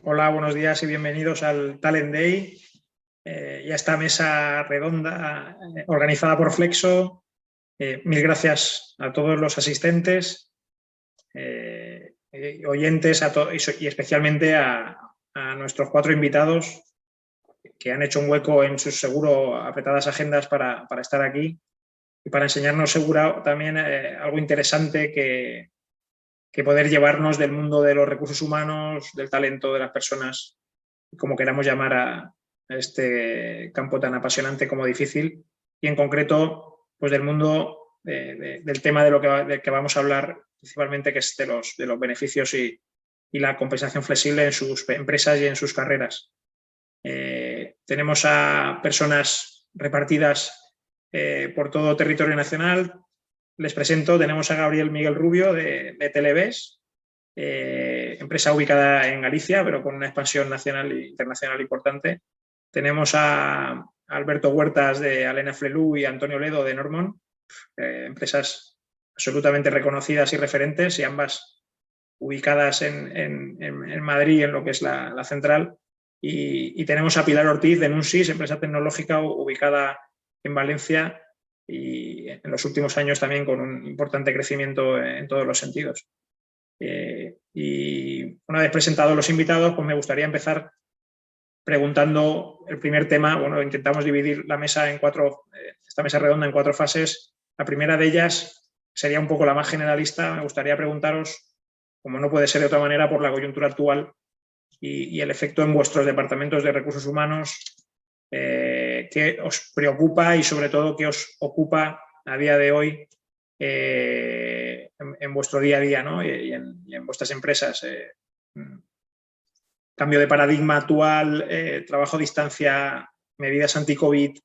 Hola, buenos días y bienvenidos al Talent Day y a esta mesa redonda organizada por Flexo. Mil gracias a todos los asistentes, oyentes y especialmente a nuestros 4 invitados que han hecho un hueco en sus seguro apretadas agendas para estar aquí y para enseñarnos seguro también algo interesante que poder llevarnos del mundo de los recursos humanos, del talento de las personas, como queramos llamar a este campo tan apasionante como difícil, y en concreto pues del mundo del tema del que vamos a hablar principalmente, que es de los beneficios y la compensación flexible en sus empresas y en sus carreras. Tenemos a personas repartidas por todo territorio nacional. Les presento, tenemos a Gabriel Miguel Rubio de Televes, empresa ubicada en Galicia, pero con una expansión nacional e internacional importante. Tenemos a Alberto Huertas de Alena Flelú y Antonio Ledo de Normon, empresas absolutamente reconocidas y referentes, y ambas ubicadas en Madrid, en lo que es la central. Y tenemos a Pilar Ortiz de Nunsis, empresa tecnológica ubicada en Valencia y en los últimos años también con un importante crecimiento en todos los sentidos. Y una vez presentados los invitados, pues me gustaría empezar preguntando el primer tema. Bueno, intentamos dividir la mesa esta mesa redonda en 4 fases. La primera de ellas sería un poco la más generalista. Me gustaría preguntaros, como no puede ser de otra manera, por la coyuntura actual y el efecto en vuestros departamentos de recursos humanos. ¿Qué os preocupa y sobre todo qué os ocupa a día de hoy en vuestro día a día, ¿no? y en vuestras empresas? Cambio de paradigma actual, trabajo a distancia, medidas anti-COVID.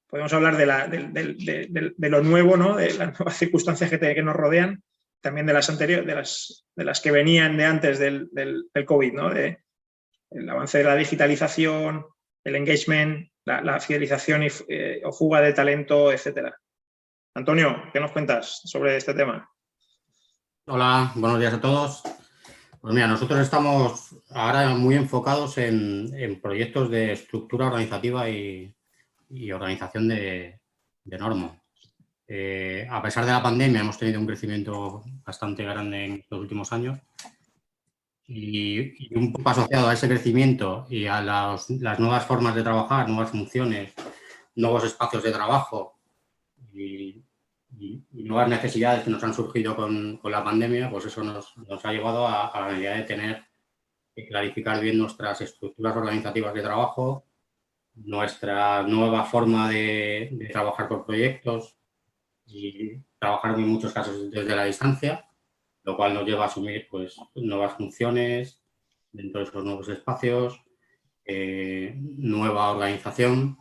Podemos hablar de lo nuevo, ¿no? De las nuevas circunstancias que nos rodean, también de las anteriores, de las que venían de antes del COVID, ¿no? El avance de la digitalización, el engagement, la fidelización o fuga de talento, etcétera. Antonio, ¿qué nos cuentas sobre este tema? Hola, buenos días a todos. Pues mira, nosotros estamos ahora muy enfocados en proyectos de estructura organizativa y organización de Normon. A pesar de la pandemia, hemos tenido un crecimiento bastante grande en los últimos años y un poco asociado a ese crecimiento y a las nuevas formas de trabajar, nuevas funciones, nuevos espacios de trabajo y nuevas necesidades que nos han surgido con la pandemia, pues eso nos ha llevado a la necesidad de tener que clarificar bien nuestras estructuras organizativas de trabajo, nuestra nueva forma de trabajar por proyectos y trabajar en muchos casos desde la distancia, lo cual nos lleva a asumir pues nuevas funciones dentro de esos nuevos espacios, nueva organización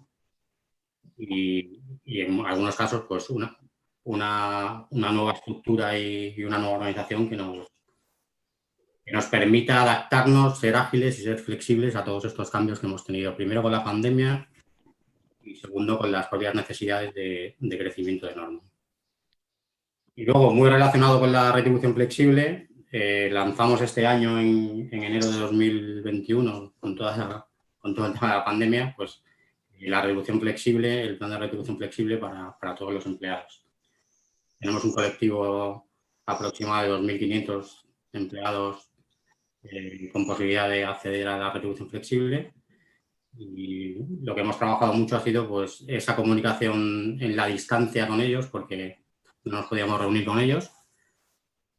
y en algunos casos pues una nueva estructura y una nueva organización que nos permita adaptarnos, ser ágiles y ser flexibles a todos estos cambios que hemos tenido, primero con la pandemia y segundo con las propias necesidades de crecimiento de Normon. Y luego, muy relacionado con la retribución flexible, lanzamos este año en enero de 2021 con todo el tema de la pandemia, pues la retribución flexible, el plan de retribución flexible para todos los empleados. Tenemos un colectivo aproximado de 2.500 empleados con posibilidad de acceder a la retribución flexible, y lo que hemos trabajado mucho ha sido pues esa comunicación en la distancia con ellos, porque no nos podíamos reunir con ellos,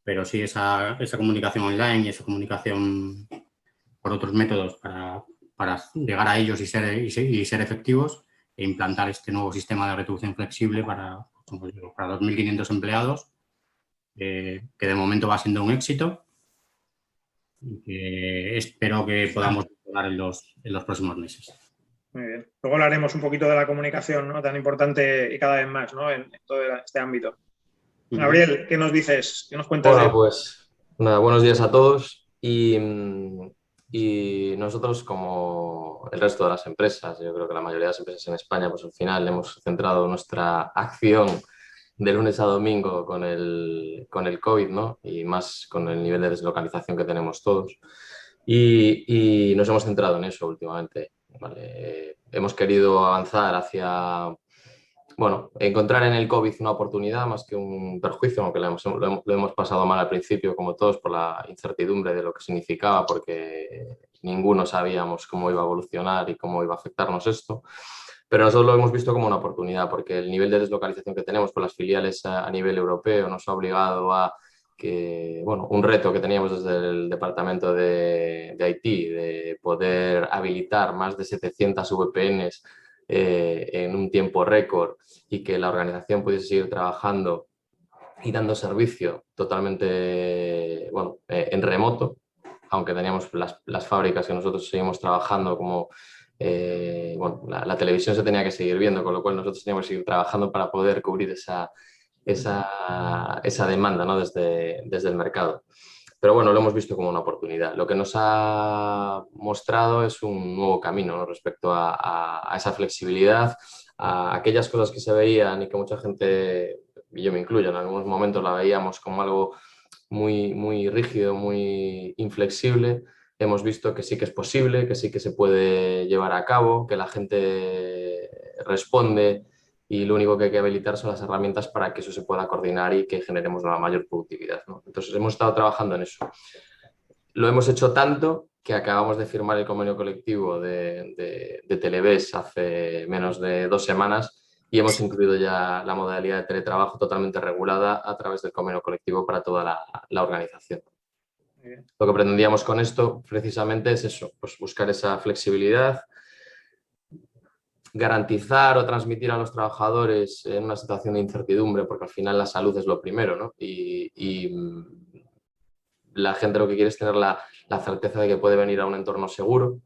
pero sí esa comunicación online y esa comunicación por otros métodos para llegar a ellos y ser efectivos e implantar este nuevo sistema de retribución flexible para 2.500 empleados, que de momento va siendo un éxito y que espero que podamos mejorar en los próximos meses. Muy bien. Luego hablaremos un poquito de la comunicación, ¿no? Tan importante y cada vez más, ¿no? en todo este ámbito. Gabriel, ¿qué nos dices? ¿Qué nos cuentas? Bueno, pues nada, buenos días a todos y nosotros, como el resto de las empresas, yo creo que la mayoría de las empresas en España, pues al final hemos centrado nuestra acción de lunes a domingo con el COVID, ¿no? Y más con el nivel de deslocalización que tenemos todos. y nos hemos centrado en eso últimamente, ¿vale? Hemos querido avanzar hacia, bueno, encontrar en el COVID una oportunidad más que un perjuicio, aunque lo hemos pasado mal al principio, como todos, por la incertidumbre de lo que significaba, porque ninguno sabíamos cómo iba a evolucionar y cómo iba a afectarnos esto. Pero nosotros lo hemos visto como una oportunidad, porque el nivel de deslocalización que tenemos con las filiales a nivel europeo nos ha obligado a que, bueno, un reto que teníamos desde el departamento de IT, de poder habilitar más de 700 VPNs en un tiempo récord y que la organización pudiese seguir trabajando y dando servicio totalmente, bueno, en remoto, aunque teníamos las fábricas que nosotros seguimos trabajando como, bueno, la televisión se tenía que seguir viendo, con lo cual nosotros teníamos que seguir trabajando para poder cubrir esa demanda, ¿no? desde el mercado. Pero bueno, lo hemos visto como una oportunidad. Lo que nos ha mostrado es un nuevo camino, ¿no? Respecto a esa flexibilidad, a aquellas cosas que se veían y que mucha gente, y yo me incluyo, en algunos momentos la veíamos como algo muy, muy rígido, muy inflexible. Hemos visto que sí que es posible, que sí que se puede llevar a cabo, que la gente responde y lo único que hay que habilitar son las herramientas para que eso se pueda coordinar y que generemos una mayor productividad, ¿no? Entonces, hemos estado trabajando en eso. Lo hemos hecho tanto que acabamos de firmar el convenio colectivo de Televes hace menos de 2 semanas y hemos incluido ya la modalidad de teletrabajo totalmente regulada a través del convenio colectivo para toda la organización. Lo que pretendíamos con esto precisamente es eso, pues buscar esa flexibilidad, garantizar o transmitir a los trabajadores en una situación de incertidumbre, porque al final la salud es lo primero, ¿no? Y la gente lo que quiere es tener la certeza de que puede venir a un entorno seguro,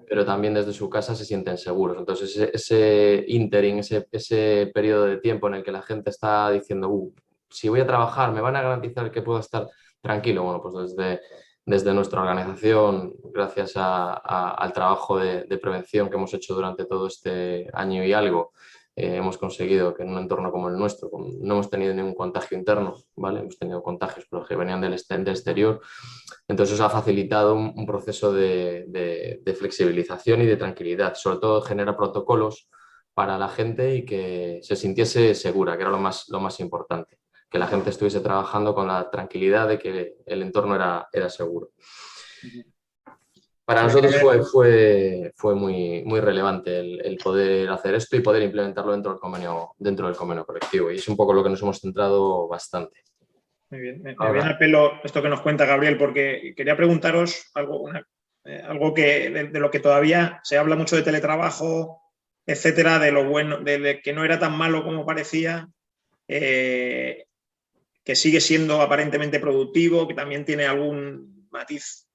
pero también desde su casa se sienten seguros. Entonces, ese interim, ese periodo de tiempo en el que la gente está diciendo, si voy a trabajar, ¿me van a garantizar que puedo estar tranquilo? Bueno, pues desde nuestra organización, gracias al trabajo de prevención que hemos hecho durante todo este año y algo, hemos conseguido que en un entorno como el nuestro no hemos tenido ningún contagio interno, ¿vale? Hemos tenido contagios pero que venían del exterior. Entonces eso ha facilitado un proceso de flexibilización y de tranquilidad. Sobre todo genera protocolos para la gente y que se sintiese segura, que era lo más importante. Que la gente estuviese trabajando con la tranquilidad de que el entorno era seguro. Para nosotros fue muy, muy relevante el poder hacer esto y poder implementarlo dentro del convenio colectivo. Y es un poco lo que nos hemos centrado bastante. Muy bien. Me viene al pelo esto que nos cuenta Gabriel, porque quería preguntaros algo que de lo que todavía se habla mucho de teletrabajo, etcétera, de lo bueno, de que no era tan malo como parecía, que sigue siendo aparentemente productivo, que también tiene algún matiz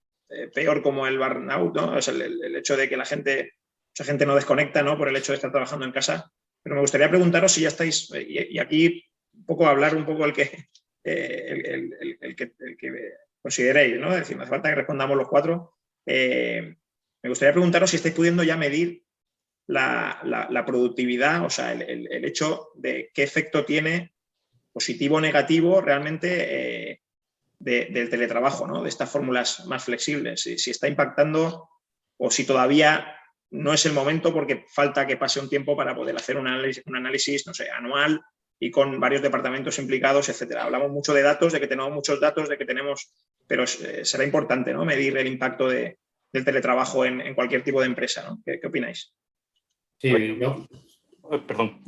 peor como el burnout, ¿no? O sea, el hecho de que mucha gente no desconecta, ¿no? Por el hecho de estar trabajando en casa. Pero me gustaría preguntaros si ya estáis, y aquí un poco hablar un poco el que consideréis, ¿no? Es decir, no hace falta que respondamos los 4. Me gustaría preguntaros si estáis pudiendo ya medir la productividad, o sea, el hecho de qué efecto tiene, positivo o negativo, realmente del teletrabajo, ¿no? De estas fórmulas más flexibles, si está impactando o si todavía no es el momento porque falta que pase un tiempo para poder hacer un análisis, no sé, anual y con varios departamentos implicados, etcétera. Hablamos mucho de datos, de que tenemos muchos datos, de que tenemos, pero será importante, ¿no? Medir el impacto del teletrabajo en cualquier tipo de empresa, ¿no? ¿Qué opináis? Sí, yo. Perdón.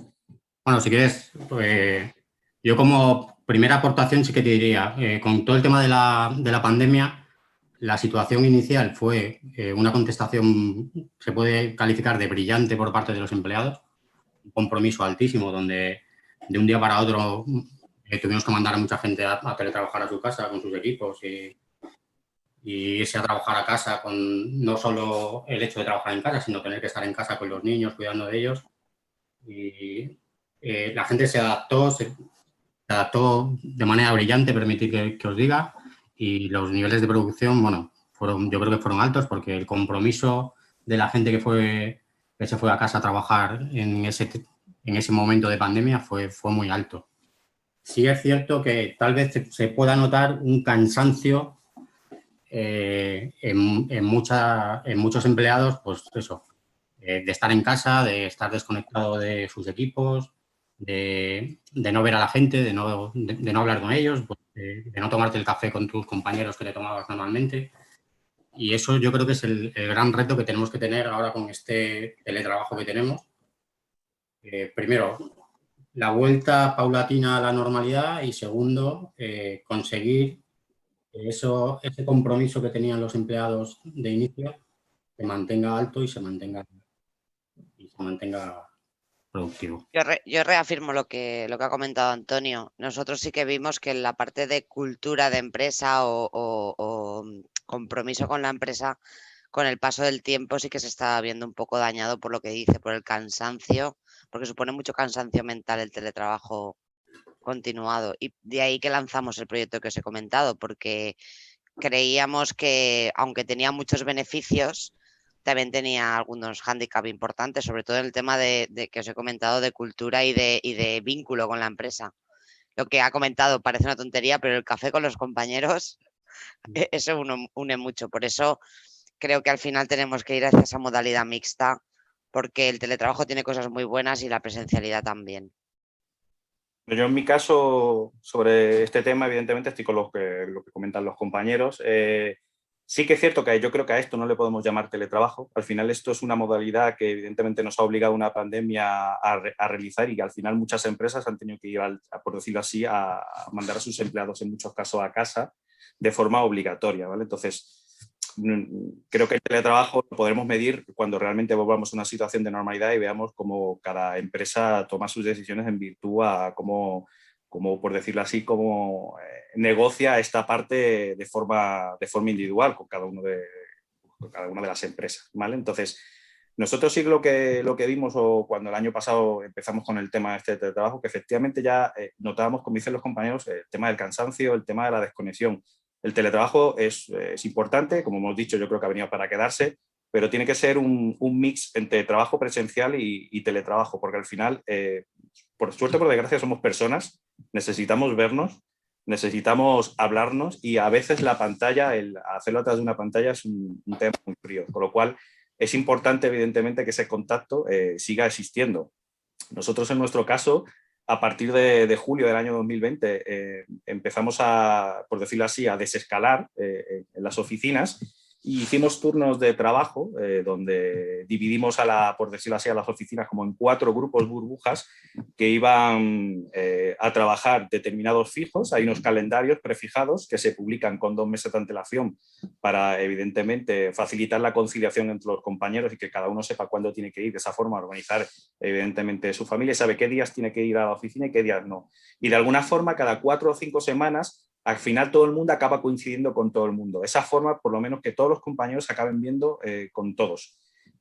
Bueno, si quieres, yo como primera aportación sí que te diría, con todo el tema de la pandemia, la situación inicial fue una contestación, se puede calificar de brillante por parte de los empleados, un compromiso altísimo donde de un día para otro tuvimos que mandar a mucha gente a teletrabajar a su casa con sus equipos y irse a trabajar a casa con no solo el hecho de trabajar en casa, sino tener que estar en casa con los niños, cuidando de ellos. Y la gente se adaptó de manera brillante, permitir que os diga, y los niveles de producción, bueno, yo creo que fueron altos porque el compromiso de la gente que se fue a casa a trabajar en ese momento de pandemia fue muy alto. Sí es cierto que tal vez se pueda notar un cansancio en muchos empleados, pues eso, de estar en casa, de estar desconectado de sus equipos, de no ver a la gente, de no hablar con ellos, pues, de no tomarte el café con tus compañeros que te tomabas normalmente. Y eso yo creo que es el gran reto que tenemos que tener ahora con este teletrabajo que tenemos. Primero, la vuelta paulatina a la normalidad y segundo, conseguir que ese compromiso que tenían los empleados de inicio se mantenga alto y se mantenga productivo. Yo reafirmo lo que ha comentado Antonio. Nosotros sí que vimos que en la parte de cultura de empresa o compromiso con la empresa, con el paso del tiempo sí que se está viendo un poco dañado por lo que dice, por el cansancio, porque supone mucho cansancio mental el teletrabajo continuado. Y de ahí que lanzamos el proyecto que os he comentado, porque creíamos que, aunque tenía muchos beneficios, también tenía algunos hándicaps importantes, sobre todo en el tema de que os he comentado de cultura y de vínculo con la empresa. Lo que ha comentado parece una tontería, pero el café con los compañeros, eso une mucho. Por eso creo que al final tenemos que ir hacia esa modalidad mixta, porque el teletrabajo tiene cosas muy buenas y la presencialidad también. Yo en mi caso, sobre este tema, evidentemente estoy con lo que comentan los compañeros. Sí que es cierto que yo creo que a esto no le podemos llamar teletrabajo. Al final esto es una modalidad que evidentemente nos ha obligado una pandemia a realizar y que al final muchas empresas han tenido que ir, por decirlo así, a mandar a sus empleados en muchos casos a casa de forma obligatoria, ¿vale? Entonces, creo que el teletrabajo lo podremos medir cuando realmente volvamos a una situación de normalidad y veamos cómo cada empresa toma sus decisiones en virtud a cómo por decirlo así, cómo negocia esta parte de forma individual con cada una de las empresas, ¿vale? Entonces, nosotros sí lo que vimos cuando el año pasado empezamos con el tema de este teletrabajo, que efectivamente ya notábamos, como dicen los compañeros, el tema del cansancio, el tema de la desconexión. El teletrabajo es importante, como hemos dicho, yo creo que ha venido para quedarse, pero tiene que ser un mix entre trabajo presencial y teletrabajo, porque al final, por suerte, por desgracia, somos personas, necesitamos vernos, necesitamos hablarnos y a veces la pantalla, el hacerlo a través de una pantalla es un tema muy frío, con lo cual es importante, evidentemente, que ese contacto siga existiendo. Nosotros, en nuestro caso, a partir de julio del año 2020 empezamos por decirlo así, a desescalar en las oficinas y hicimos turnos de trabajo donde dividimos, por decirlo así, a las oficinas como en 4 grupos burbujas que iban a trabajar determinados fijos. Hay unos calendarios prefijados que se publican con 2 meses de antelación para, evidentemente, facilitar la conciliación entre los compañeros y que cada uno sepa cuándo tiene que ir, de esa forma organizar, evidentemente, su familia, sabe qué días tiene que ir a la oficina y qué días no. Y de alguna forma, cada 4 o 5 semanas, al final todo el mundo acaba coincidiendo con todo el mundo. Esa forma, por lo menos, que todos los compañeros se acaben viendo con todos,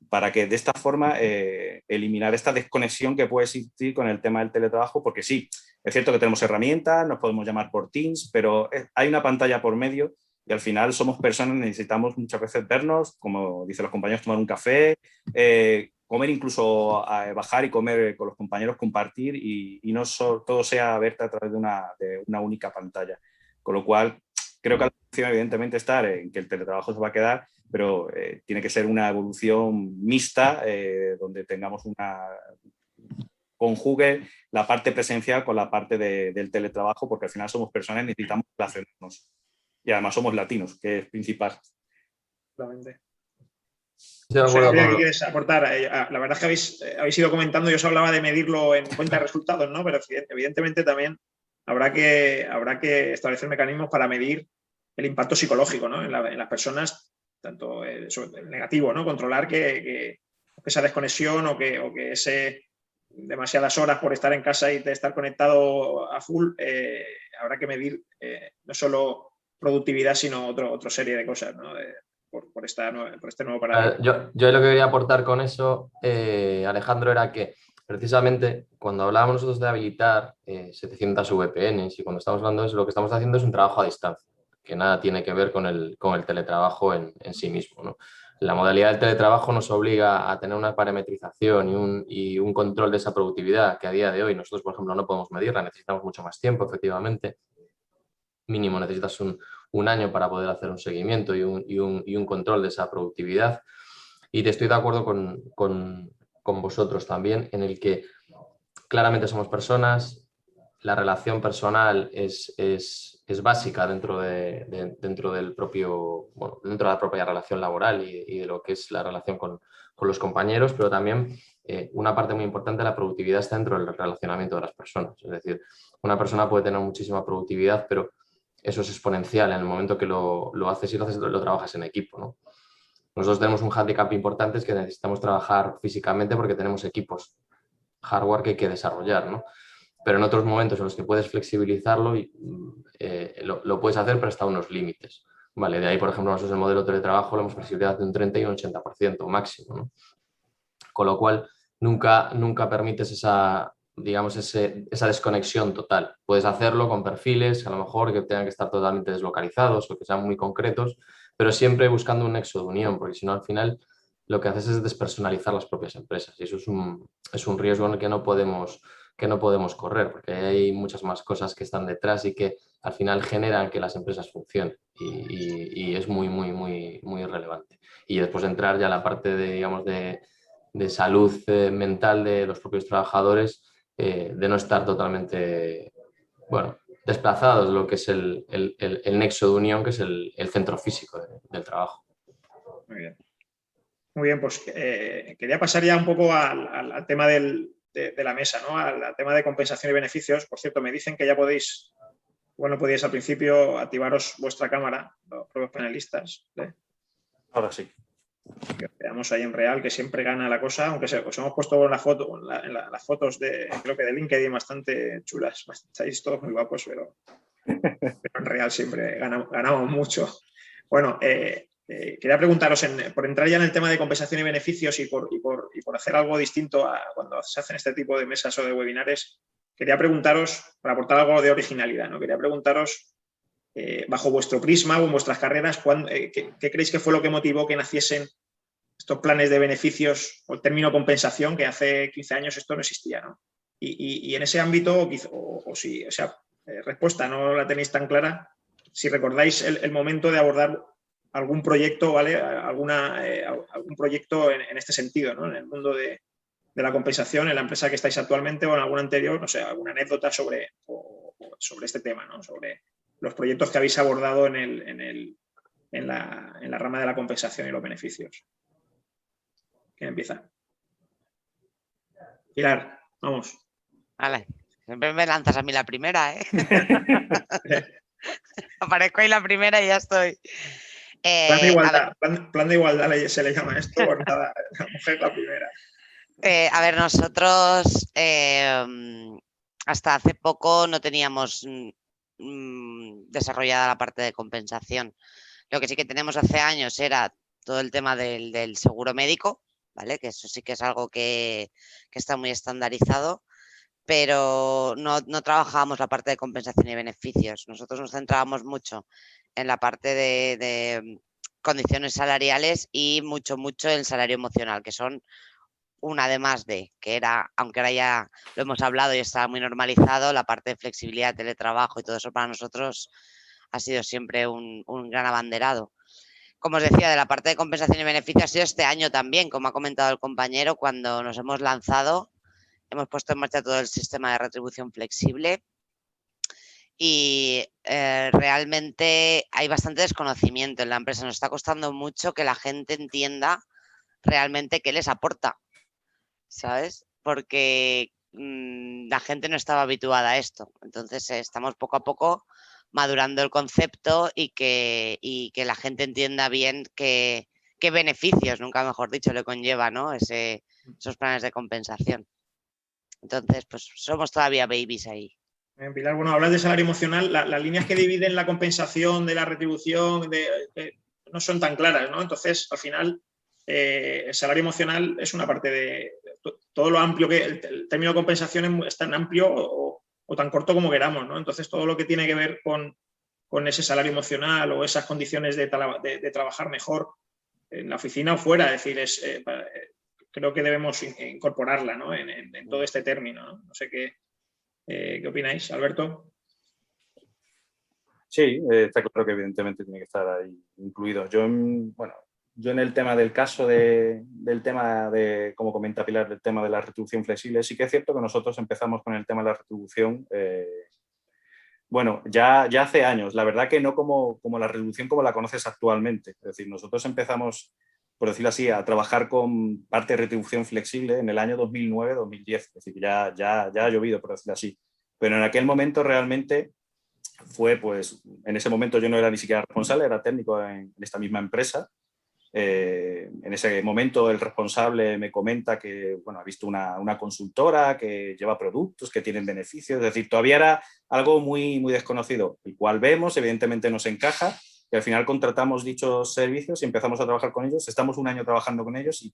para que de esta forma eliminar esta desconexión que puede existir con el tema del teletrabajo, porque sí, es cierto que tenemos herramientas, nos podemos llamar por Teams, pero hay una pantalla por medio y al final somos personas, necesitamos muchas veces vernos, como dicen los compañeros, tomar un café, comer, incluso bajar y comer con los compañeros, compartir y no todo sea verte a través de una única pantalla. Con lo cual, creo que la solución evidentemente está en que el teletrabajo se va a quedar, pero tiene que ser una evolución mixta donde tengamos conjugue la parte presencial con la parte del teletrabajo, porque al final somos personas y necesitamos relacionarnos. Y además somos latinos, que es principal. Claramente. Estoy de acuerdo, ¿Qué quieres aportar? La verdad es que habéis ido comentando, yo os hablaba de medirlo en cuenta de resultados, ¿no? Pero evidentemente también habrá que establecer mecanismos para medir el impacto psicológico, ¿no? en las personas, tanto el negativo, ¿no? Controlar que esa desconexión o que ese demasiadas horas por estar en casa y de estar conectado a full, habrá que medir no solo productividad, sino otra serie de cosas, ¿no? Por este nuevo paradigma. Yo lo que quería aportar con eso, Alejandro, era que precisamente cuando hablábamos nosotros de habilitar 700 VPNs y cuando estamos hablando de eso, lo que estamos haciendo es un trabajo a distancia, que nada tiene que ver con el teletrabajo en sí mismo, ¿no? La modalidad del teletrabajo nos obliga a tener una parametrización y un control de esa productividad que a día de hoy nosotros, por ejemplo, no podemos medirla, necesitamos mucho más tiempo, efectivamente. Mínimo necesitas un año para poder hacer un seguimiento y un control de esa productividad. Y estoy de acuerdo con vosotros también, en el que claramente somos personas, la relación personal es básica dentro del propio, bueno, dentro de la propia relación laboral y de lo que es la relación con los compañeros, pero también una parte muy importante de la productividad está dentro del relacionamiento de las personas. Es decir, una persona puede tener muchísima productividad, pero eso es exponencial en el momento que lo haces y lo trabajas en equipo, ¿no? Nosotros tenemos un handicap importante, es que necesitamos trabajar físicamente porque tenemos equipos, hardware que hay que desarrollar, ¿no? Pero en otros momentos en los que puedes flexibilizarlo, lo puedes hacer, pero hasta unos límites. Vale, de ahí, por ejemplo, nosotros el modelo teletrabajo lo hemos flexibilidad de un 30 y un 80% máximo, ¿no? Con lo cual, nunca permites esa desconexión total. Puedes hacerlo con perfiles, a lo mejor que tengan que estar totalmente deslocalizados o que sean muy concretos, pero siempre buscando un nexo de unión, porque si no, al final lo que haces es despersonalizar las propias empresas y eso es un riesgo en el que no podemos correr, porque hay muchas más cosas que están detrás y que al final generan que las empresas funcionen y es muy, muy, muy, muy relevante. Y después entrar ya a la parte de salud mental de los propios trabajadores, de no estar totalmente, bueno, desplazados de lo que es el nexo de unión, que es el centro físico del trabajo. Muy bien. Muy bien, pues quería pasar ya un poco al tema de la mesa, ¿no? Al tema de compensación y beneficios. Por cierto, me dicen que ya podíais al principio activaros vuestra cámara, los propios panelistas. Ahora sí. Que veamos ahí en real, que siempre gana la cosa, aunque os hemos puesto las fotos creo que de LinkedIn bastante chulas. Estáis todos muy guapos, pero en real siempre ganamos mucho. Bueno, quería preguntaros, por entrar ya en el tema de compensación y beneficios y por hacer algo distinto a cuando se hacen este tipo de mesas o de webinares, quería preguntaros, para aportar algo de originalidad, ¿no? Quería preguntaros, bajo vuestro prisma o en vuestras carreras, ¿qué creéis que fue lo que motivó que naciesen estos planes de beneficios o el término compensación, que hace 15 años esto no existía, ¿no? Y en ese ámbito, respuesta no la tenéis tan clara, si recordáis el momento de abordar algún proyecto, ¿vale? Algún proyecto en este sentido, ¿no? En el mundo de la compensación, en la empresa que estáis actualmente o en alguna anterior, no sé, alguna anécdota sobre este tema, ¿no? Sobre los proyectos que habéis abordado en la rama de la compensación y los beneficios. ¿Quién empieza? Pilar, vamos. Vale, siempre me lanzas a mí la primera, ¿eh? Aparezco ahí la primera y ya estoy. Plan de igualdad se le llama esto, por nada, la mujer la primera. A ver, nosotros hasta hace poco no teníamos desarrollada la parte de compensación. Lo que sí que tenemos hace años era todo el tema del seguro médico, ¿vale? Que eso sí que es algo que está muy estandarizado, pero no trabajábamos la parte de compensación y beneficios. Nosotros nos centrábamos mucho en la parte de condiciones salariales y mucho en salario emocional, que son una además de, que era, aunque ahora ya lo hemos hablado y está muy normalizado, la parte de flexibilidad, teletrabajo y todo eso para nosotros ha sido siempre un gran abanderado. Como os decía, de la parte de compensación y beneficios ha sido este año también, como ha comentado el compañero, cuando nos hemos lanzado, hemos puesto en marcha todo el sistema de retribución flexible y realmente hay bastante desconocimiento en la empresa. Nos está costando mucho que la gente entienda realmente qué les aporta, ¿sabes? Porque la gente no estaba habituada a esto. Entonces estamos poco a poco madurando el concepto y que la gente entienda bien qué beneficios, nunca mejor dicho, le conlleva, ¿no? Esos planes de compensación. Entonces, pues somos todavía babies ahí. Pilar, bueno, hablas de salario emocional, las líneas que dividen la compensación de la retribución no son tan claras, ¿no? Entonces, al final, el salario emocional es una parte de todo lo amplio que el término compensación es tan amplio o tan corto como queramos, ¿no? Entonces, todo lo que tiene que ver con ese salario emocional o esas condiciones de trabajar mejor en la oficina o fuera, es decir, creo que debemos incorporarla, ¿no? en todo este término, ¿no? No sé qué opináis, Alberto. Sí, está claro que evidentemente tiene que estar ahí incluido. Yo en el tema del caso del tema de, como comenta Pilar, del tema de la retribución flexible, sí que es cierto que nosotros empezamos con el tema de la retribución, ya hace años. La verdad que no como la retribución como la conoces actualmente. Es decir, nosotros empezamos, por decirlo así, a trabajar con parte de retribución flexible en el año 2009-2010. Es decir, ya ha llovido, por decirlo así. Pero en aquel momento realmente fue, pues, en ese momento yo no era ni siquiera responsable, era técnico en esta misma empresa. En ese momento el responsable me comenta que ha visto una consultora que lleva productos que tienen beneficios, es decir, todavía era algo muy, muy desconocido, el cual vemos, evidentemente nos encaja, y al final contratamos dichos servicios y empezamos a trabajar con ellos, estamos un año trabajando con ellos y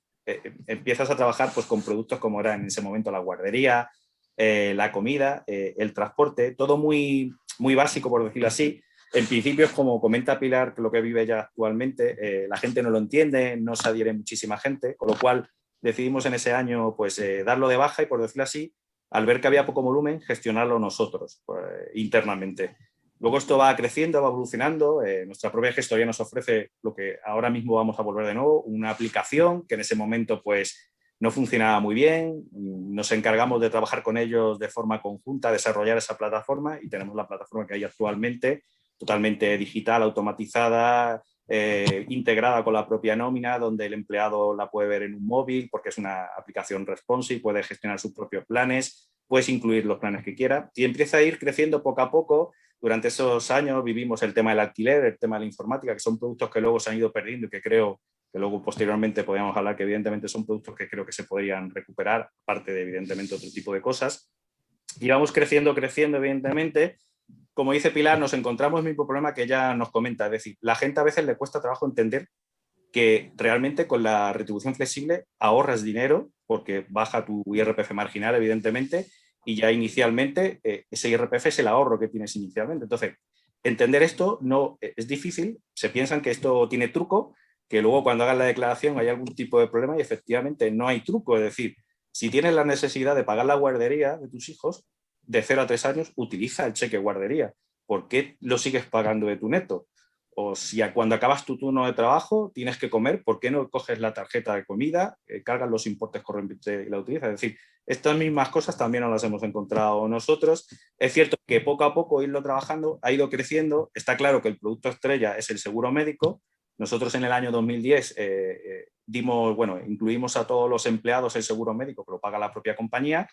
empiezas a trabajar pues, con productos como era en ese momento la guardería, la comida, el transporte, todo muy, muy básico, por decirlo así. En principio es como comenta Pilar, que lo que vive ya actualmente, la gente no lo entiende, no se adhiere muchísima gente, con lo cual decidimos en ese año pues, darlo de baja y, por decirlo así, al ver que había poco volumen, gestionarlo nosotros pues, internamente. Luego esto va creciendo, va evolucionando, nuestra propia gestoría nos ofrece lo que ahora mismo vamos a volver de nuevo, una aplicación que en ese momento pues, no funcionaba muy bien, nos encargamos de trabajar con ellos de forma conjunta, desarrollar esa plataforma y tenemos la plataforma que hay actualmente, totalmente digital, automatizada, integrada con la propia nómina, donde el empleado la puede ver en un móvil porque es una aplicación responsive, puede gestionar sus propios planes, puedes incluir los planes que quiera y empieza a ir creciendo poco a poco. Durante esos años vivimos el tema del alquiler, el tema de la informática, que son productos que luego se han ido perdiendo y que creo que luego posteriormente podríamos hablar que evidentemente son productos que creo que se podrían recuperar, aparte de evidentemente otro tipo de cosas. Y vamos creciendo, evidentemente. Como dice Pilar, nos encontramos el mismo problema que ella nos comenta, es decir, la gente a veces le cuesta trabajo entender que realmente con la retribución flexible ahorras dinero porque baja tu IRPF marginal, evidentemente, y ya inicialmente ese IRPF es el ahorro que tienes inicialmente. Entonces, entender esto no es difícil, se piensan que esto tiene truco, que luego cuando hagan la declaración hay algún tipo de problema y efectivamente no hay truco, es decir, si tienes la necesidad de pagar la guardería de tus hijos, de 0 a 3 años, utiliza el cheque guardería. ¿Por qué lo sigues pagando de tu neto? O si cuando acabas tu turno de trabajo tienes que comer, ¿por qué no coges la tarjeta de comida, cargas los importes corrientes y la utilizas? Es decir, estas mismas cosas también nos las hemos encontrado nosotros. Es cierto que poco a poco irlo trabajando ha ido creciendo. Está claro que el producto estrella es el seguro médico. Nosotros en el año 2010 incluimos a todos los empleados el seguro médico que lo paga la propia compañía.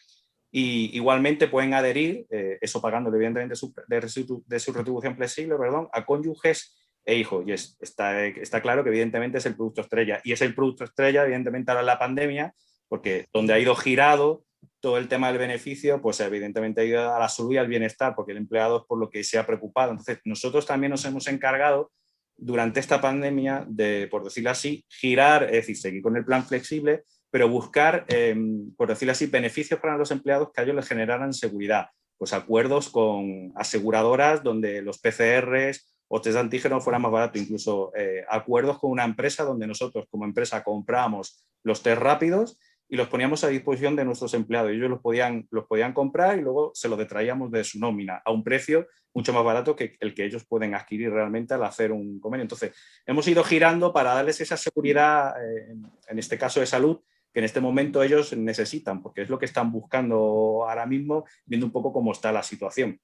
Y igualmente pueden adherir, eso pagando evidentemente de su retribución flexible, a cónyuges e hijos. Y está claro que evidentemente es el producto estrella. Y es el producto estrella, evidentemente, ahora en la pandemia, porque donde ha ido girado todo el tema del beneficio, pues evidentemente ha ido a la salud y al bienestar, porque el empleado es por lo que se ha preocupado. Entonces, nosotros también nos hemos encargado durante esta pandemia de, por decirlo así, girar, es decir, seguir con el plan flexible, pero buscar, por decirlo así, beneficios para los empleados que a ellos les generaran seguridad. Pues acuerdos con aseguradoras donde los PCRs o test de antígenos fueran más baratos, incluso acuerdos con una empresa donde nosotros como empresa comprábamos los test rápidos y los poníamos a disposición de nuestros empleados. Ellos los podían comprar y luego se los detraíamos de su nómina a un precio mucho más barato que el que ellos pueden adquirir realmente al hacer un convenio. Entonces, hemos ido girando para darles esa seguridad, en este caso de salud, que en este momento ellos necesitan, porque es lo que están buscando ahora mismo, viendo un poco cómo está la situación.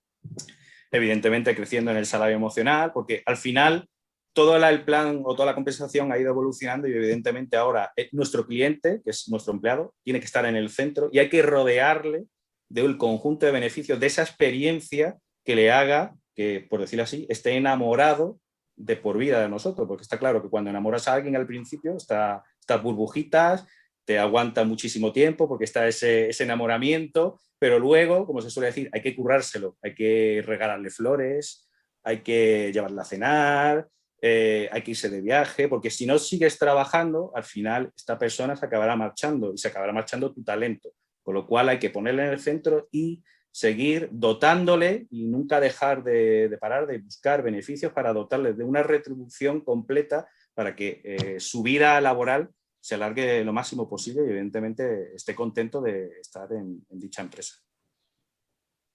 Evidentemente creciendo en el salario emocional, porque al final todo el plan o toda la compensación ha ido evolucionando y evidentemente ahora nuestro cliente, que es nuestro empleado, tiene que estar en el centro y hay que rodearle de un conjunto de beneficios, de esa experiencia que le haga que, por decirlo así, esté enamorado de por vida de nosotros, porque está claro que cuando enamoras a alguien al principio, estas burbujitas, te aguanta muchísimo tiempo porque está ese enamoramiento, pero luego, como se suele decir, hay que currárselo, hay que regalarle flores, hay que llevarla a cenar, hay que irse de viaje, porque si no sigues trabajando, al final esta persona se acabará marchando y se acabará marchando tu talento, con lo cual hay que ponerle en el centro y seguir dotándole y nunca dejar de parar de buscar beneficios para dotarle de una retribución completa para que su vida laboral se alargue lo máximo posible y evidentemente esté contento de estar en dicha empresa.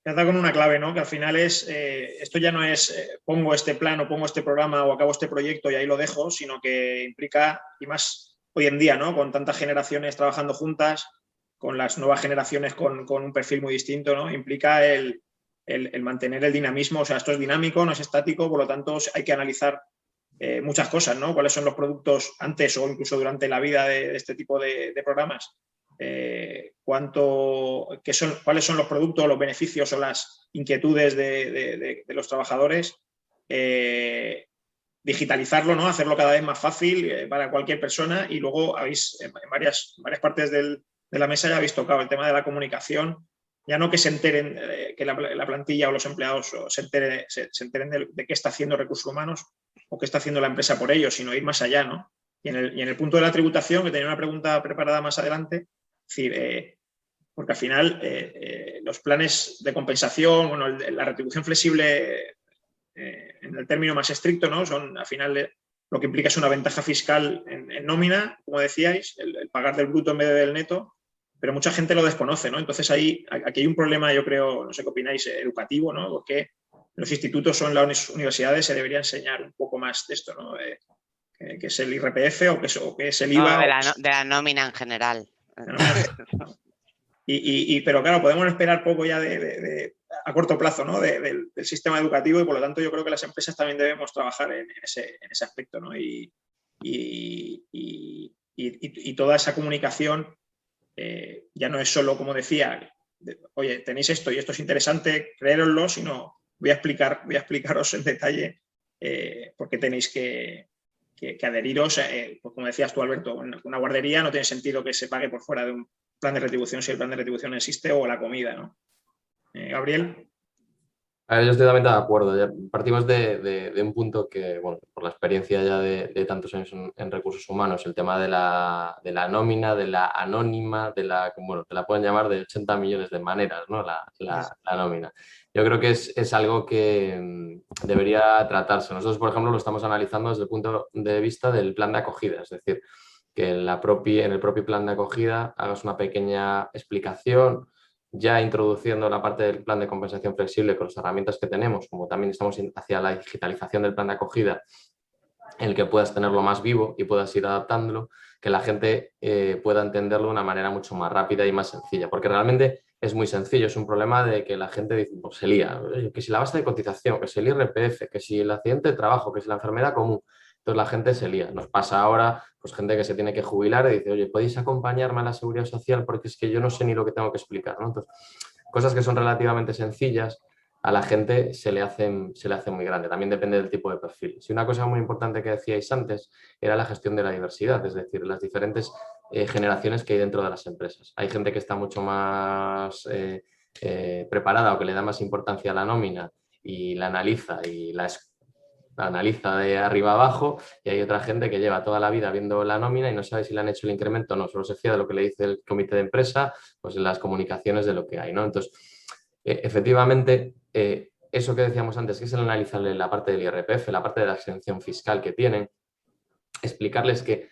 has dado con una clave, ¿no? Que al final esto ya no es pongo este plan o pongo este programa o acabo este proyecto y ahí lo dejo, sino que implica, y más hoy en día, ¿no? Con tantas generaciones trabajando juntas, con las nuevas generaciones con un perfil muy distinto, ¿no? Implica el mantener el dinamismo. O sea, esto es dinámico, no es estático, por lo tanto hay que analizar muchas cosas, ¿no? Cuáles son los productos antes o incluso durante la vida de este tipo de programas. Cuáles son los productos, los beneficios o las inquietudes de los trabajadores, digitalizarlo, ¿no? Hacerlo cada vez más fácil para cualquier persona, y luego habéis en varias partes de la mesa ya habéis tocado el tema de la comunicación, ya no que se enteren, que la plantilla o los empleados se enteren de qué está haciendo Recursos Humanos o qué está haciendo la empresa por ellos, sino ir más allá, ¿no? Y en el punto de la tributación, que tenía una pregunta preparada más adelante, es decir, porque al final los planes de compensación, bueno, la retribución flexible en el término más estricto, ¿no? Son al final lo que implica es una ventaja fiscal en nómina, como decíais, el pagar del bruto en vez del neto, pero mucha gente lo desconoce, ¿no? Entonces aquí hay un problema, yo creo, no sé qué opináis, educativo, ¿no? Porque en los institutos o en las universidades se debería enseñar un poco más de esto, ¿no? Que es el IRPF o que es el IVA. De la nómina en general. Pero claro, podemos esperar poco ya a corto plazo, ¿no? del sistema educativo, y por lo tanto yo creo que las empresas también debemos trabajar en ese aspecto, ¿no? Y toda esa comunicación ya no es solo, como decía, oye, tenéis esto y esto es interesante, creéroslo, sino voy a explicaros en detalle por qué tenéis que adheriros. Pues como decías tú, Alberto, una guardería no tiene sentido que se pague por fuera de un plan de retribución si el plan de retribución existe, o la comida, ¿no? Gabriel. A ver, yo estoy totalmente de acuerdo. Ya partimos de un punto que, bueno, por la experiencia ya de tantos años en recursos humanos, el tema de la nómina, de la anónima, bueno, te la pueden llamar de 80 millones de maneras, ¿no? La nómina. Yo creo que es algo que debería tratarse. Nosotros, por ejemplo, lo estamos analizando desde el punto de vista del plan de acogida, es decir, que en el propio plan de acogida hagas una pequeña explicación, ya introduciendo la parte del plan de compensación flexible con las herramientas que tenemos, como también estamos hacia la digitalización del plan de acogida, en el que puedas tenerlo más vivo y puedas ir adaptándolo, que la gente pueda entenderlo de una manera mucho más rápida y más sencilla, porque realmente es muy sencillo. Es un problema de que la gente dice, pues se lía, que si la base de cotización, que si el IRPF, que si el accidente de trabajo, que si la enfermedad común. Entonces la gente se lía. Nos pasa ahora, pues gente que se tiene que jubilar y dice, oye, ¿podéis acompañarme a la seguridad social? Porque es que yo no sé ni lo que tengo que explicar, ¿no? Entonces, cosas que son relativamente sencillas, a la gente se le hace muy grande. También depende del tipo de perfil. Si una cosa muy importante que decíais antes era la gestión de la diversidad, es decir, las diferentes generaciones que hay dentro de las empresas. Hay gente que está mucho más preparada o que le da más importancia a la nómina y la analiza de arriba abajo, y hay otra gente que lleva toda la vida viendo la nómina y no sabe si le han hecho el incremento o no, solo se fía de lo que le dice el comité de empresa, pues en las comunicaciones de lo que hay, ¿no? Entonces, efectivamente, eso que decíamos antes, que es el analizarle la parte del IRPF, la parte de la exención fiscal que tienen, explicarles que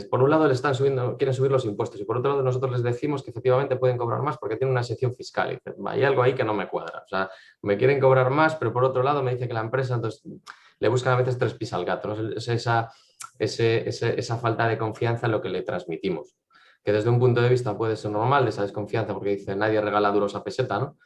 por un lado quieren subir los impuestos, y por otro lado nosotros les decimos que efectivamente pueden cobrar más porque tienen una exención fiscal. Y dicen, hay algo ahí que no me cuadra. O sea, me quieren cobrar más, pero por otro lado me dice que la empresa, entonces le buscan a veces tres pies al gato, ¿no? Es esa falta de confianza en lo que le transmitimos. Que desde un punto de vista puede ser normal, esa desconfianza, porque dice, nadie regala duros a peseta, ¿no?